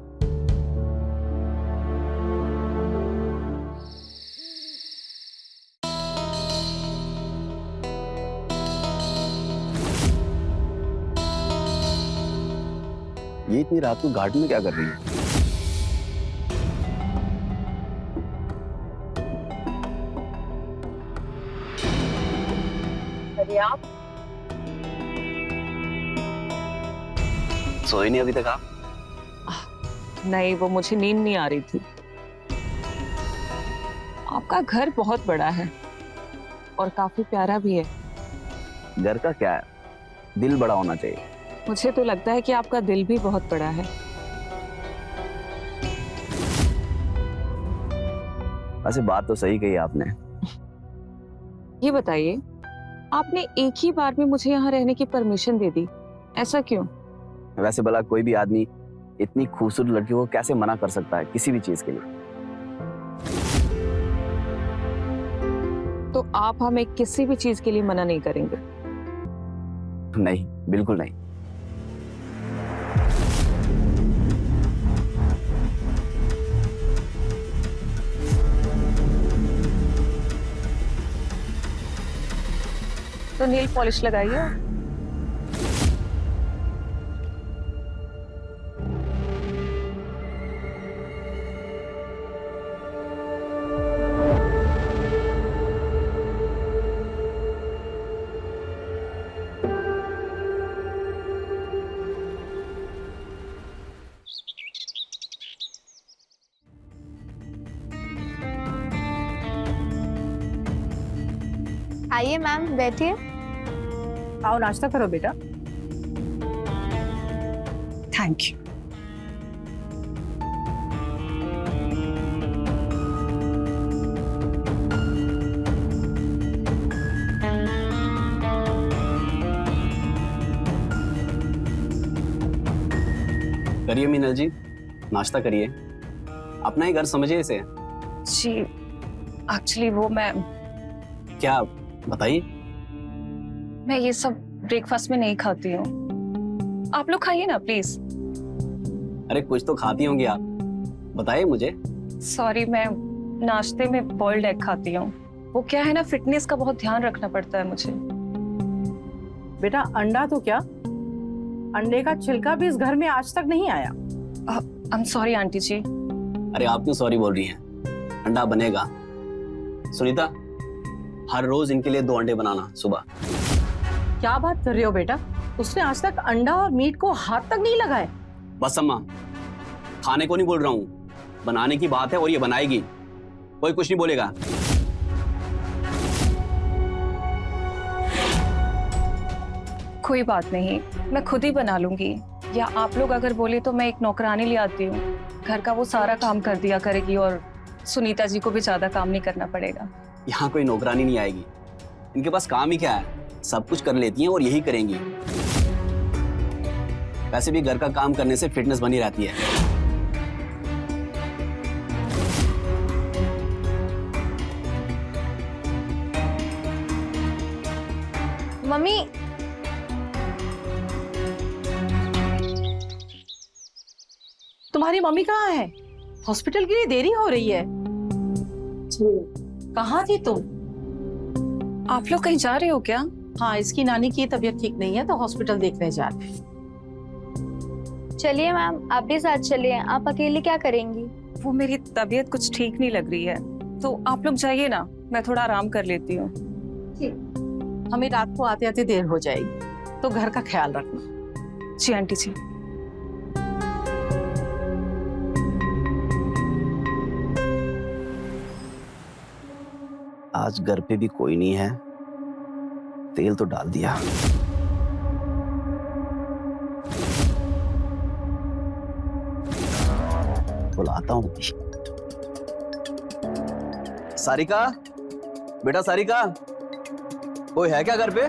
ये इतनी रात को गार्डन में क्या कर रही है? अरे आप सोए नहीं अभी तक आप? नहीं, वो मुझे नींद नहीं आ रही थी। आपका घर बहुत बड़ा है और काफी प्यारा भी है। घर का क्या है, दिल बड़ा होना चाहिए। मुझे तो लगता है कि आपका दिल भी बहुत बड़ा है। वैसे बात तो सही कही आपने। ये बताइए, आपने एक ही बार में मुझे यहाँ रहने की परमिशन दे दी, ऐसा क्यों? वैसे भला कोई भी आदमी इतनी खूबसूरत लड़की को कैसे मना कर सकता है किसी भी चीज के लिए? तो आप हमें किसी भी चीज के लिए मना नहीं करेंगे? नहीं, बिल्कुल नहीं। तो नील पॉलिश लगाइए। आइए मैम, बैठिए। आओ नाश्ता करो बेटा। Thank you. करिए मीनल जी, नाश्ता करिए। अपना ही घर समझिए इसे। जी एक्चुअली वो मैं क्या, बताइए। मैं ये सब ब्रेकफास्ट में नहीं खाती हूँ। आप लोग खाइए ना प्लीज। अरे कुछ तो खाती होंगी आप, बताइए मुझे। सॉरी, मैं नाश्ते में बॉइल्ड एग खाती हूँ। वो क्या है ना, फिटनेस का बहुत ध्यान रखना पड़ता है मुझे। बेटा अंडा तो क्या, अंडे का छिलका भी इस घर में आज तक नहीं आया। आई एम सॉरी आंटी जी। अरे आप क्यों सॉरी बोल रही हैं? अंडा बनेगा। सुनीता, हर रोज इनके लिए 2 अंडे बनाना सुबह। क्या बात कर रहे हो बेटा, उसने आज तक अंडा और मीट को हाथ तक नहीं लगाए। बस अम्मा, खाने को नहीं बोल रहा हूँ, बनाने की बात है और ये बनाएगी, कोई कुछ नहीं बोलेगा। कोई बात नहीं, मैं खुद ही बना लूंगी। या आप लोग अगर बोले तो मैं एक नौकरानी ले आती हूँ, घर का वो सारा काम कर दिया करेगी और सुनीता जी को भी ज्यादा काम नहीं करना पड़ेगा। यहाँ कोई नौकरानी नहीं आएगी, इनके पास काम ही क्या है, सब कुछ कर लेती हैं और यही करेंगी। वैसे भी घर का काम करने से फिटनेस बनी रहती है। मम्मी, तुम्हारी मम्मी कहाँ है? हॉस्पिटल के लिए देरी हो रही है। कहाँ थी तुम? आप लोग कहीं जा रहे हो क्या? हाँ, इसकी नानी की तबीयत ठीक नहीं है तो हॉस्पिटल देखने जा रहे हैं। चलिए मैम, आप भी साथ चलिए। आप अकेले क्या करेंगी? वो मेरी तबीयत कुछ ठीक नहीं लग रही है, तो आप लोग जाइए ना, मैं थोड़ा आराम कर लेती हूँ। हमें रात को आते आते देर हो जाएगी, तो घर का ख्याल रखना। जी आंटी जी। आज घर पे भी कोई नहीं है, तेल तो डाल दिया। बुलाता हूँ। सारिका, बेटा सारिका, कोई है क्या घर पे?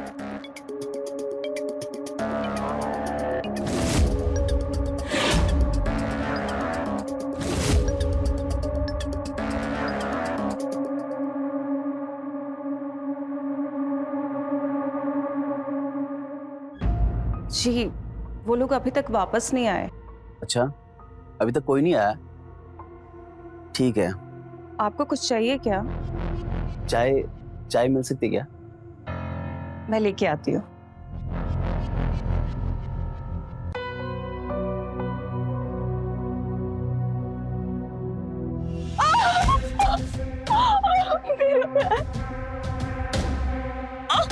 जी वो लोग अभी तक वापस नहीं आए। अच्छा, अभी तक कोई नहीं आया? ठीक है। आपको कुछ चाहिए क्या? चाय चाय मिल सकती क्या? मैं लेके आती हूँ।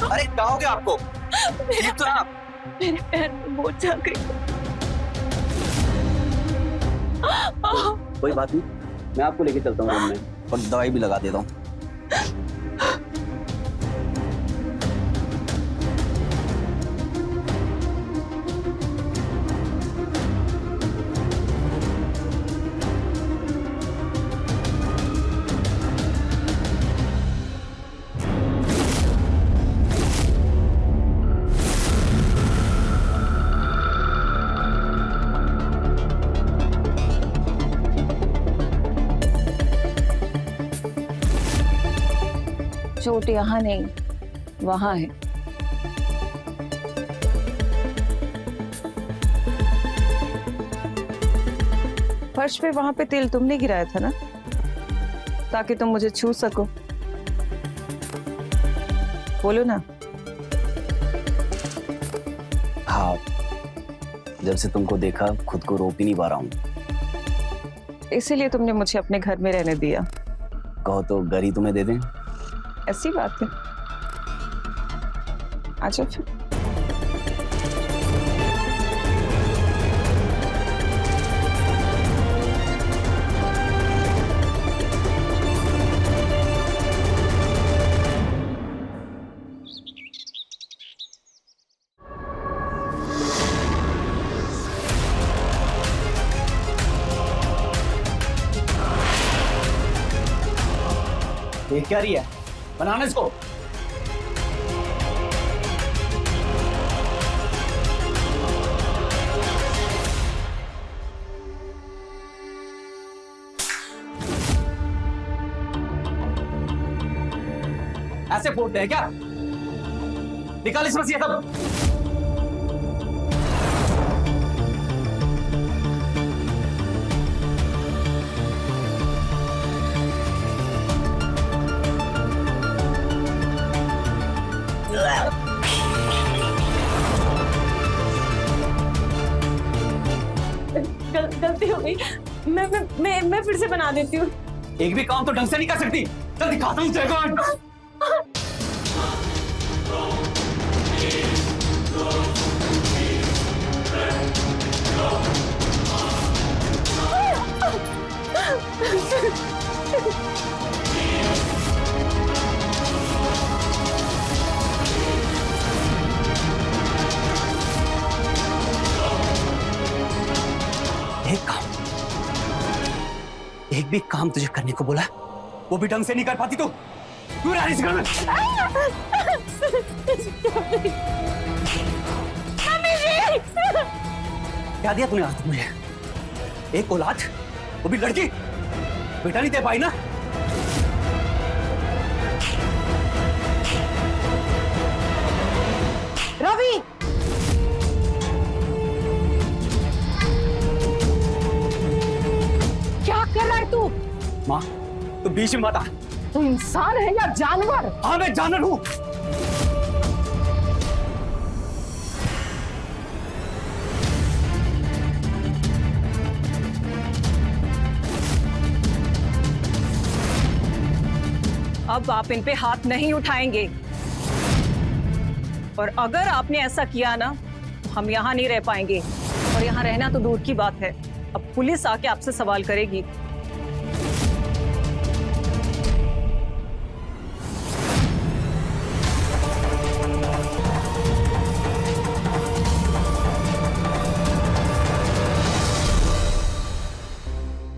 अरे क्या हो गया आपको? ठीक तो है आप? मेरे पैर में मोच आ गई। कोई बात नहीं, मैं आपको लेके चलता हूँ रूम में और दवाई भी लगा देता हूँ। चोट यहाँ नहीं, वहां है। फर्श पे वहां पे तेल तुमने गिराया था ना, ताकि तुम मुझे छू सको। बोलो ना। हाँ, जब से तुमको देखा खुद को रोक ही नहीं पा रहा हूँ। इसीलिए तुमने मुझे अपने घर में रहने दिया। कहो तो घर ही तुम्हें दे दें? ऐसी बात है। अच्छा फिर। ये क्या रही है? बनाना इसको। ऐसे फोड़ते हैं क्या? निकाल इसमें से ये सब। गलती हो गई। मैं फिर से बना देती हूँ। एक भी काम तो ढंग से नहीं कर सकती। चल दिखाता हूँ तेरे को। एक भी काम तुझे करने को बोला, वो भी ढंग से नहीं कर पाती तू। तू रहा इस घर में। क्या दिया तूने आज मुझे? एक औलाद, वो भी लड़की, बेटा नहीं दे पाई ना? रवि, क्या कर रहा है तू? माँ, तू बीच में मत आ। तू इंसान है या जानवर? हाँ, मैं जानवर हूँ। अब आप इन पे हाथ नहीं उठाएंगे, और अगर आपने ऐसा किया ना तो हम यहाँ नहीं रह पाएंगे, और यहाँ रहना तो दूर की बात है, अब पुलिस आके आपसे सवाल करेगी।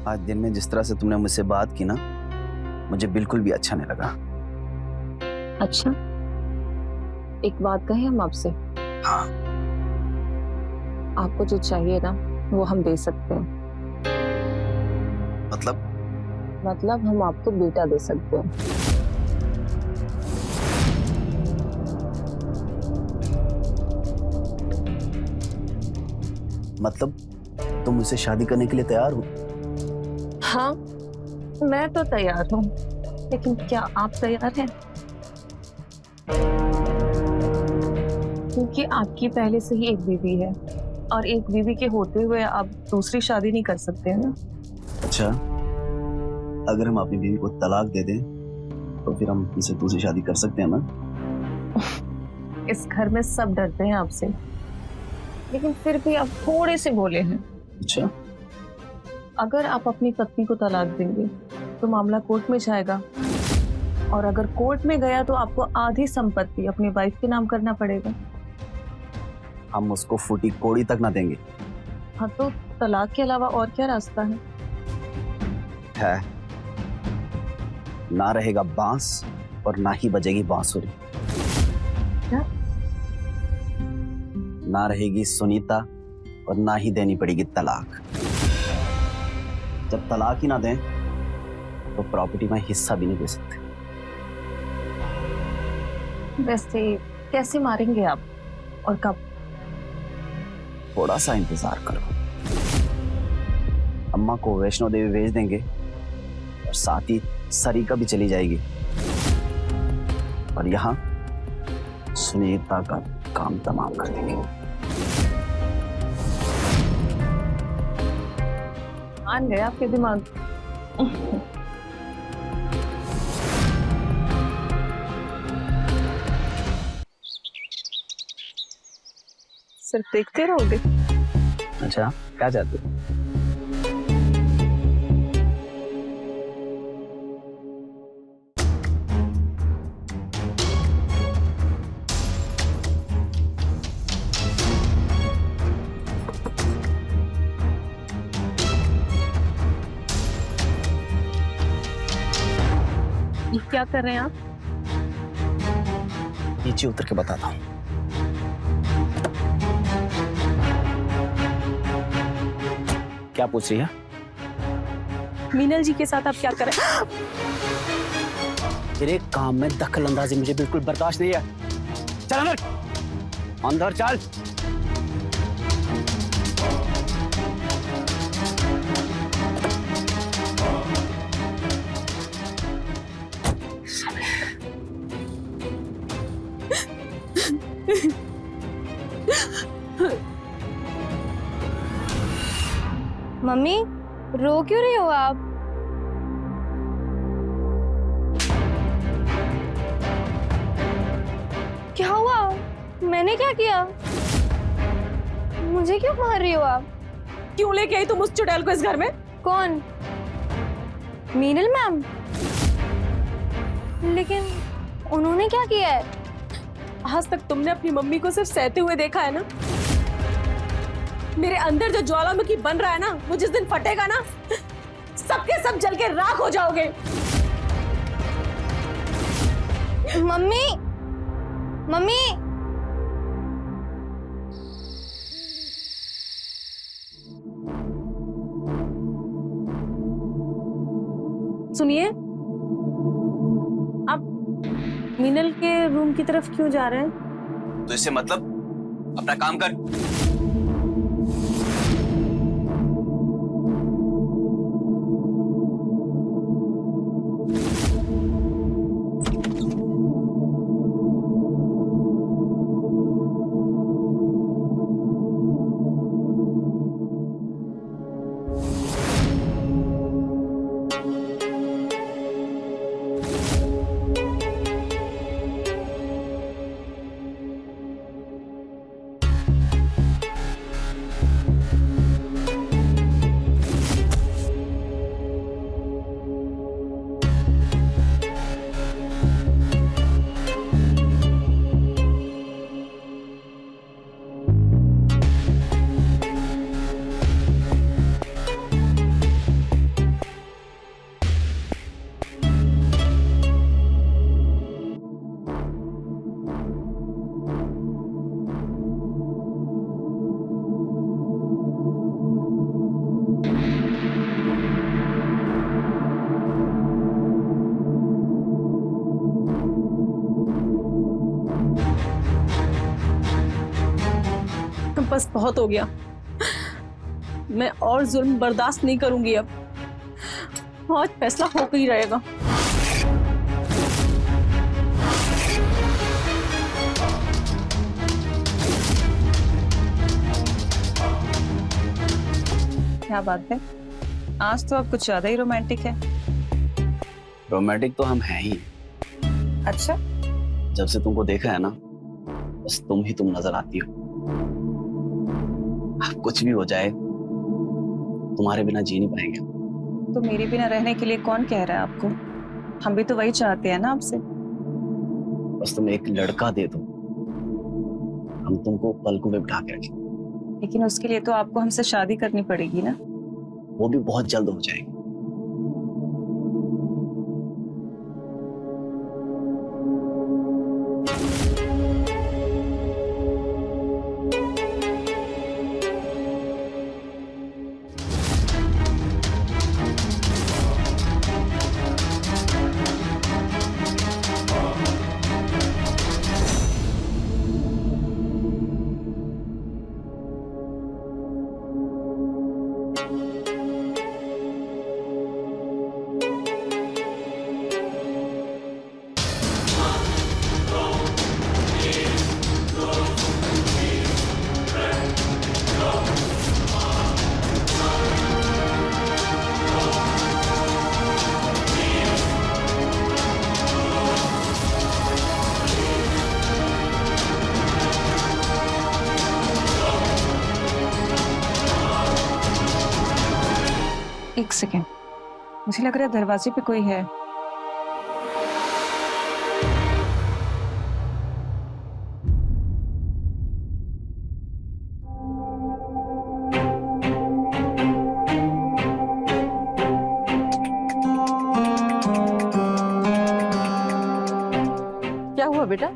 आज दिन में जिस तरह से तुमने मुझसे बात की ना, मुझे बिल्कुल भी अच्छा नहीं लगा। अच्छा, एक बात कहें हम आपसे? हाँ। आपको जो चाहिए ना वो हम दे सकते हैं। मतलब हम आपको बेटा दे सकते हैं। मतलब तुम मुझसे शादी करने के लिए तैयार हो? हाँ, मैं तो तैयार हूँ, लेकिन क्या आप तैयार हैं? क्योंकि आपकी पहले से ही एक बीवी है और एक बीवी के होते हुए आप दूसरी शादी नहीं कर सकते हैं ना। अच्छा, अगर हम अपनी बीवी को तलाक दे दें तो फिर हम उनसे दूसरी शादी कर सकते हैं ना? इस घर में सब डरते हैं आपसे, लेकिन फिर भी आप थोड़े से बोले हैं। अच्छा, अगर आप अपनी पत्नी को तलाक देंगे तो मामला कोर्ट में जाएगा, और अगर कोर्ट में गया तो आपको आधी संपत्ति अपनी वाइफ के नाम करना पड़ेगा। हम उसको फूटी कोड़ी तक ना देंगे। हाँ, तो तलाक के अलावा और क्या रास्ता है? ना रहेगा बांस और ना ही बजेगी बांसुरी। क्या? ना रहेगी सुनीता और ना ही देनी पड़ेगी तलाक। जब तलाक ही ना दें तो प्रॉपर्टी में हिस्सा भी नहीं दे सकते। वैसे कैसे मारेंगे आप और कब? थोड़ा सा इंतजार करो, अम्मा को वैष्णो देवी भेज देंगे और साथ ही सरिका भी चली जाएगी, और यहाँ सुनीता का काम तमाम कर देंगे। मान गए आपके दिमाग। सिर्फ देखते रहोगे? अच्छा, क्या चाहते हो? ये क्या कर रहे हैं आप? नीचे उतर के बताता हूँ। क्या पूछ रही है? मीनल जी के साथ आप क्या कर रहे हैं? तेरे काम में दखल अंदाजी मुझे बिल्कुल बर्दाश्त नहीं है। चल अंदर, अंदर चल। मम्मी, रो क्यों रही हो आप? क्या हुआ? मैंने क्या किया? मुझे क्यों मार रही हो आप? क्यों लेके आई तुम उस चुड़ैल को इस घर में? कौन? मीनल मैम? लेकिन उन्होंने क्या किया है? आज तक तुमने अपनी मम्मी को सिर्फ सहते हुए देखा है ना। मेरे अंदर जो ज्वालामुखी बन रहा है ना, वो जिस दिन फटेगा ना, सबके सब जल के राख हो जाओगे। मम्मी, मम्मी, सुनिए, आप मीनल के रूम की तरफ क्यों जा रहे हैं? तो इससे मतलब अपना काम कर। बस बहुत हो गया। मैं और जुल्म बर्दाश्त नहीं करूंगी अब। आज फैसला होकर ही रहेगा। क्या बात है, आज तो आप कुछ ज्यादा ही रोमांटिक है। रोमांटिक तो हम हैं ही। अच्छा, जब से तुमको देखा है ना, बस तुम ही तुम नजर आती हो। अब कुछ भी हो जाए, तुम्हारे बिना जी नहीं पाएंगे। तो मेरे बिना रहने के लिए कौन कह रहा है आपको? हम भी तो वही चाहते हैं ना आपसे। बस तुम एक लड़का दे दो, हम तुमको पलकों में बिठा के रखें। लेकिन उसके लिए तो आपको हमसे शादी करनी पड़ेगी ना। वो भी बहुत जल्द हो जाएगी। एक सेकेंड, मुझे लग रहा है दरवाजे पे कोई है। क्या हुआ बेटा,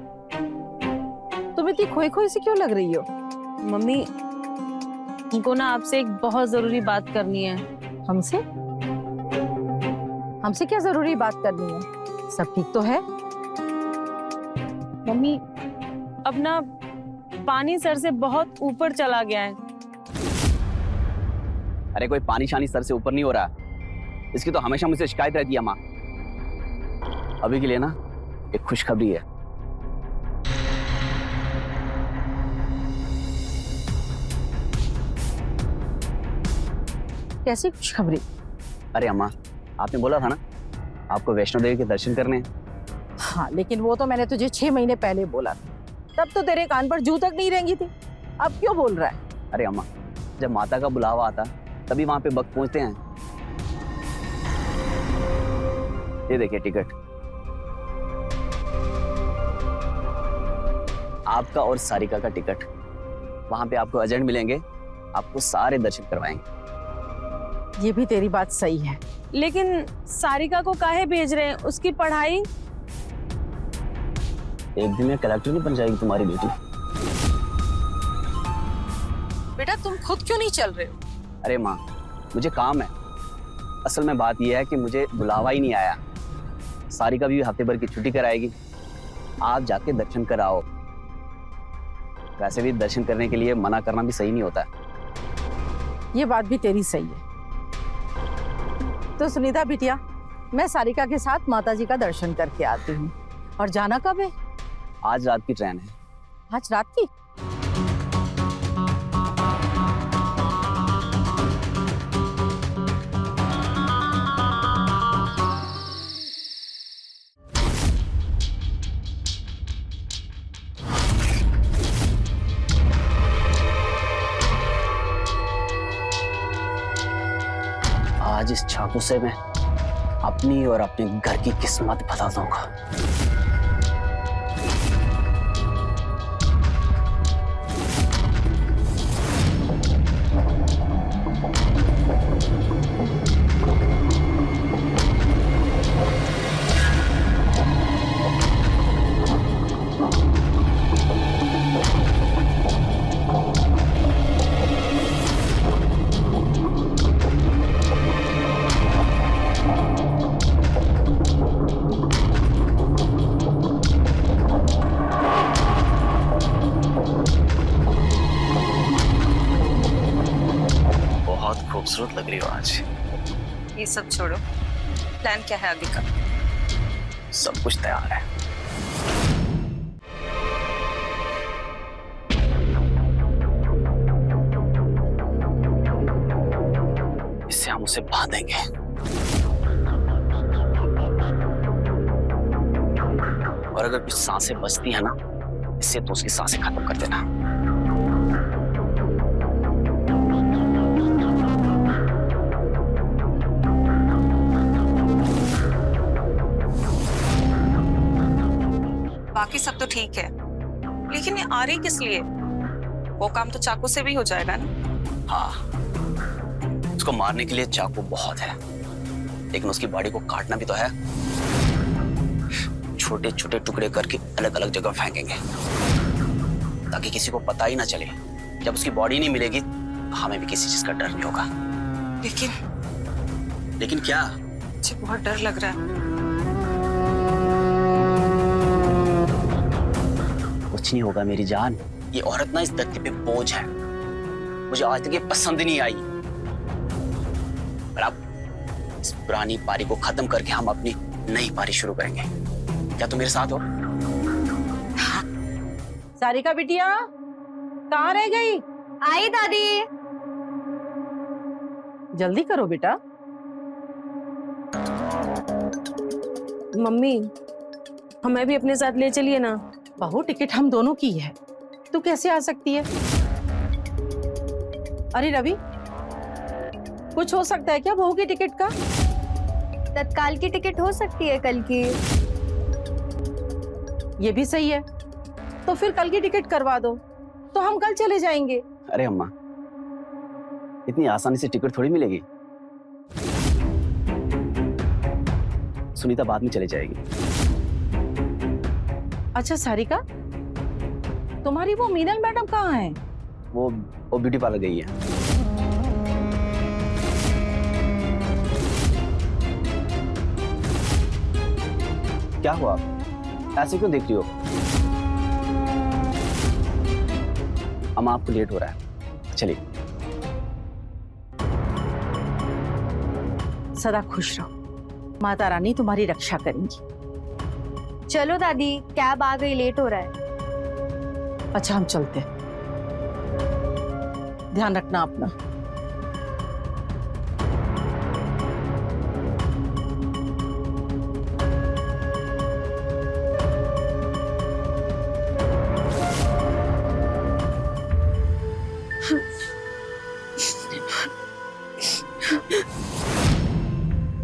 तुम इतनी खोई खोई सी क्यों लग रही हो? मम्मी, उनको ना आपसे एक बहुत जरूरी बात करनी है। हमसे? हमसे क्या जरूरी बात करनी है? सब ठीक तो है? मम्मी, अब ना पानी सर से बहुत ऊपर चला गया है। अरे कोई पानी शानी सर से ऊपर नहीं हो रहा, इसकी तो हमेशा मुझसे शिकायत रहती है माँ। अभी के लिए ना एक खुशखबरी है। कैसी खुशखबरी? अरे अम्मा, आपने बोला था ना आपको वैष्णो देवी के दर्शन करने हैं। हाँ, लेकिन वो तो मैंने तुझे 6 महीने पहले बोला था, तब तो तेरे कान पर जू तक नहीं रेंगी थी। अब क्यों बोल रहा है? अरे अम्मा, जब माता का बुलावा आता तभी वहां पे वक्त पहुंचते हैं। ये देखिए टिकट, आपका और सारिका का टिकट। वहां पे आपको एजेंट मिलेंगे, आपको सारे दर्शन करवाएंगे। ये भी तेरी बात सही है, लेकिन सारिका को काहे भेज रहे हैं? उसकी पढ़ाई? एक दिन में कलेक्टर नहीं बन जाएगी तुम्हारी बेटी। बेटा तुम खुद क्यों नहीं चल रहे हो? अरे माँ, मुझे काम है। असल में बात यह है कि मुझे बुलावा ही नहीं आया। सारिका भी हफ्ते भर की छुट्टी कराएगी, आप जाके दर्शन कराओ। वैसे भी दर्शन करने के लिए मना करना भी सही नहीं होता। ये बात भी तेरी सही है। तो सुनीता बिटिया, मैं सारिका के साथ माताजी का दर्शन करके आती हूँ। और जाना कब है? आज रात की ट्रेन है। आज रात की? आज इस चाकू से मैं अपनी और अपने घर की किस्मत बता दूंगा। खूबसूरत लग रही हो आज। ये सब छोड़ो, प्लान क्या है आगे का? सब कुछ तैयार है। इससे हम उसे बांधेंगे। और अगर कुछ सांसें बचती है ना, इससे तो उसकी सांसें खत्म कर देना। बाकी सब तो ठीक है, लेकिन ये आ रही किस लिए? वो काम तो चाकू से भी हो जाएगा ना? हाँ, उसको मारने के लिए चाकू बहुत है, लेकिन उसकी बॉडी को काटना भी तो है। छोटे छोटे टुकड़े करके अलग अलग जगह फेंकेंगे ताकि किसी को पता ही ना चले। जब उसकी बॉडी नहीं मिलेगी तो हमें भी किसी चीज का डर नहीं होगा। लेकिन क्या? मुझे बहुत डर लग रहा है। कुछ नहीं होगा मेरी जान। ये औरत ना इस धरती पे बोझ है, मुझे आज तक ये पसंद नहीं आई। पर अब इस पुरानी पारी को खत्म करके हम अपनी नई पारी शुरू करेंगे। क्या तुम मेरे साथ हो? सारिका बिटिया कहाँ रह गई? आई दादी। जल्दी करो बेटा। मम्मी, हमें भी अपने साथ ले चलिए ना। बहू, टिकट हम दोनों की है, तू कैसे आ सकती है? अरे रवि, कुछ हो सकता है क्या बहू की टिकट का? तत्काल की टिकट हो सकती है कल की। ये भी सही है, तो फिर कल की टिकट करवा दो, तो हम कल चले जाएंगे। अरे अम्मा, इतनी आसानी से टिकट थोड़ी मिलेगी। सुनीता बाद में चली जाएगी। अच्छा सारिका, तुम्हारी वो मीनल मैडम कहाँ है? वो ब्यूटी पार्लर गई है। क्या हुआ, ऐसे क्यों देख रही हो? अम्मा, आपको लेट हो रहा है, चलिए। सदा खुश रहो, माता रानी तुम्हारी रक्षा करेंगी। चलो दादी, कैब आ गई, लेट हो रहा है। अच्छा हम चलते हैं, ध्यान रखना अपना।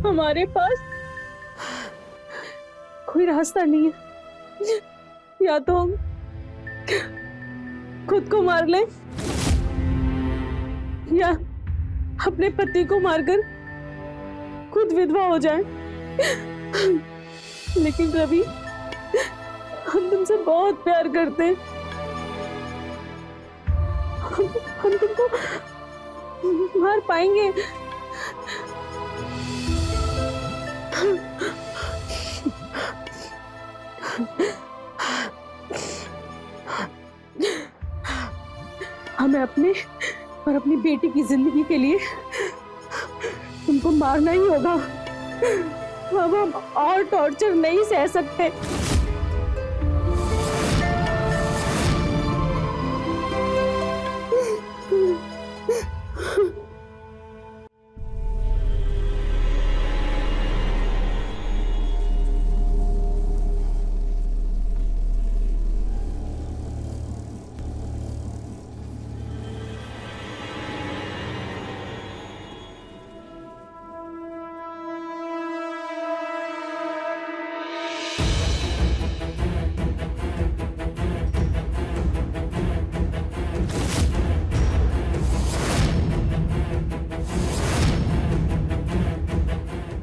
हमारे पास कोई रास्ता नहीं है, या तो हम खुद को मार लें या अपने पति को मारकर खुद विधवा हो जाएं। लेकिन रवि, हम तुमसे बहुत प्यार करते हैं। हम तुमको मार पाएंगे। हमें अपने और अपनी बेटी की जिंदगी के लिए तुमको मारना ही होगा। अब हम और टॉर्चर नहीं सह सकते।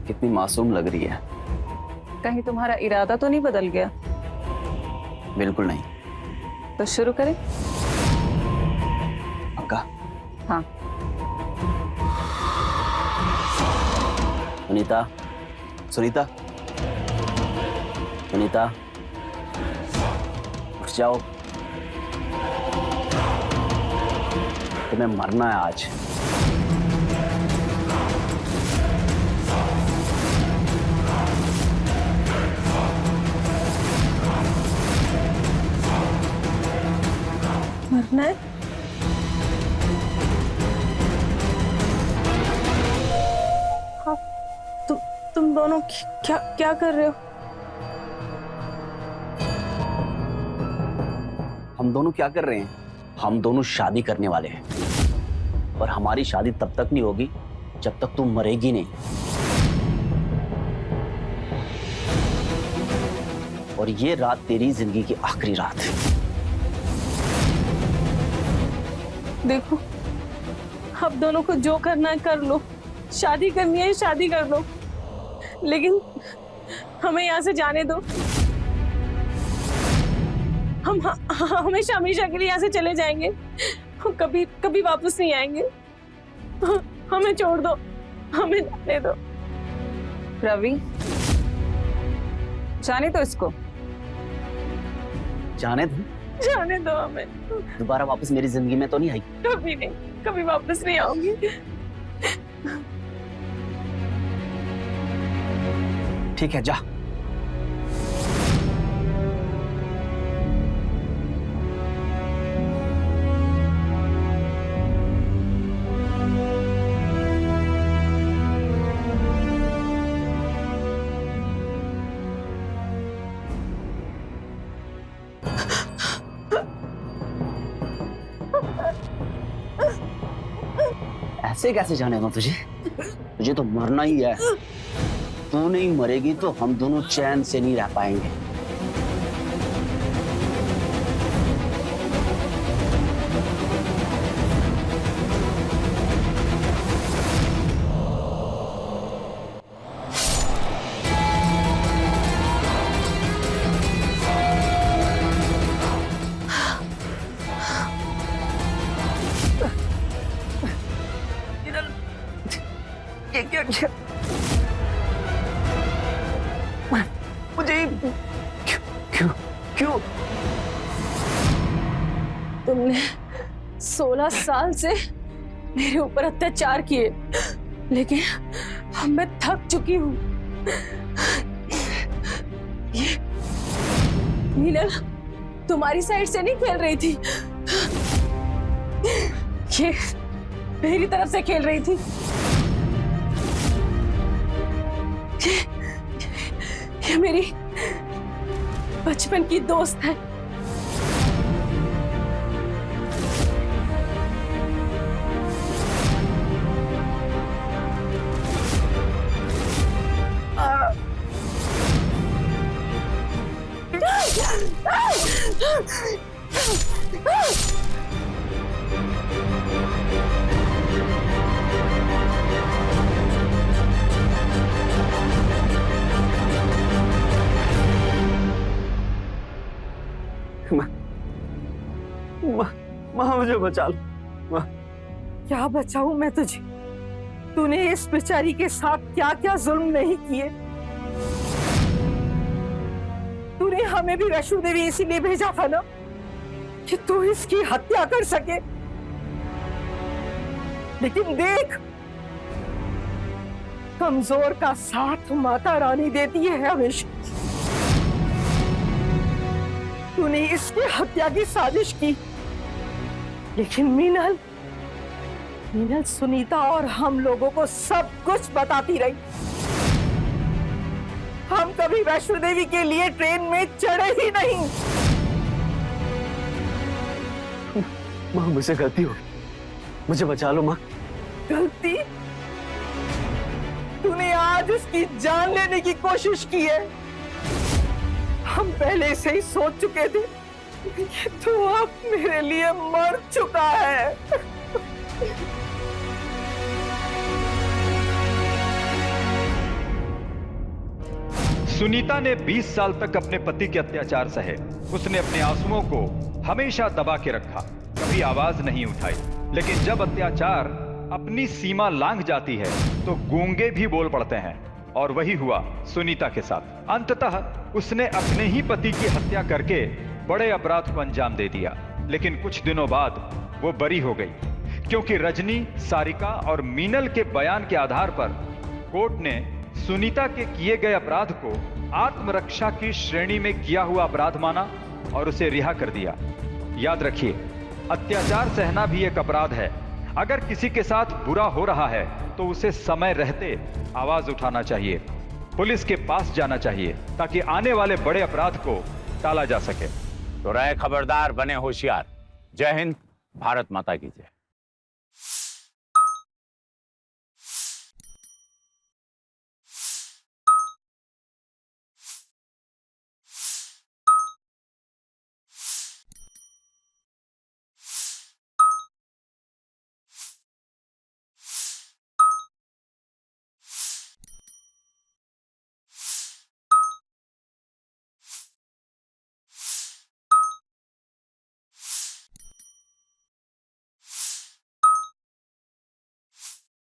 कितनी मासूम लग रही है। कहीं तुम्हारा इरादा तो नहीं बदल गया? बिल्कुल नहीं। तो शुरू करें? पक्का? हाँ। सुनीता, सुनीता, सुनीता, उठ जाओ, तुम्हें मरना है आज। नहीं, हाँ, तुम दोनों क्या क्या कर रहे हो? हम दोनों क्या कर रहे हैं? हम दोनों शादी करने वाले हैं, और हमारी शादी तब तक नहीं होगी जब तक तुम मरेगी नहीं। और ये रात तेरी जिंदगी की आखिरी रात है। देखो, आप दोनों को जो करना है कर लो, शादी करनी है शादी कर लो, लेकिन हमें यहाँ से जाने दो। हम हमेशा हमेशा के लिए यहाँ से चले जाएंगे, हम कभी कभी वापस नहीं आएंगे। हमें छोड़ दो, हमें जाने दो। रवि, जाने दो इसको, जाने दो, जाने दो हमें। दोबारा वापस मेरी जिंदगी में तो नहीं आई। कभी नहीं, कभी वापस नहीं आऊंगी। ठीक है, जा। ऐसे कैसे जाने दूं तुझे? तुझे तो मरना ही है। तू नहीं मरेगी तो हम दोनों चैन से नहीं रह पाएंगे। क्या मुझे क्यों क्यों तुमने 16 साल से मेरे ऊपर अत्याचार किए, लेकिन अब मैं थक चुकी हूँ। ये मीनल तुम्हारी साइड से नहीं खेल रही थी, ये मेरी तरफ से खेल रही थी। ये मेरी बचपन की दोस्त है। माँ मुझे बचा लो। क्या बचाऊं मैं तुझे? तूने इस बेचारी के साथ क्या क्या जुल्म नहीं किए। तूने हमें भी वैष्णो देवी इसीलिए भेजा था ना कि तू इसकी हत्या कर सके, लेकिन देख, कमजोर का साथ माता रानी देती है हमेशा। तूने इसकी हत्या की साजिश की, लेकिन मीनल सुनीता और हम लोगों को सब कुछ बताती रही। हम कभी वैष्णो देवी के लिए ट्रेन में चढ़े ही नहीं। माँ मुझसे गलती हो, मुझे बचा लो माँ। गलती? तूने आज उसकी जान लेने की कोशिश की है। हम पहले से ही सोच चुके थे कि तू अब मेरे लिए मर चुका है। सुनीता ने 20 साल तक अपने पति के अत्याचार सहे। उसने अपने आंसुओं को हमेशा दबा के रखा, कभी आवाज नहीं उठाई। लेकिन जब अत्याचार अपनी सीमा लांघ जाती है तो गूंगे भी बोल पड़ते हैं, और वही हुआ सुनीता के साथ। अंततः उसने अपने ही पति की हत्या करके बड़े अपराध को अंजाम दे दिया। लेकिन कुछ दिनों बाद वो बरी हो गई, क्योंकि रजनी, सारिका और मीनल के बयान के आधार पर कोर्ट ने सुनीता के किए गए अपराध को आत्मरक्षा की श्रेणी में किया हुआ अपराध माना और उसे रिहा कर दिया। याद रखिए, अत्याचार सहना भी एक अपराध है। अगर किसी के साथ बुरा हो रहा है तो उसे समय रहते आवाज उठाना चाहिए, पुलिस के पास जाना चाहिए, ताकि आने वाले बड़े अपराध को टाला जा सके। तो रहे खबरदार, बने होशियार। जय हिंद, भारत माता की जय।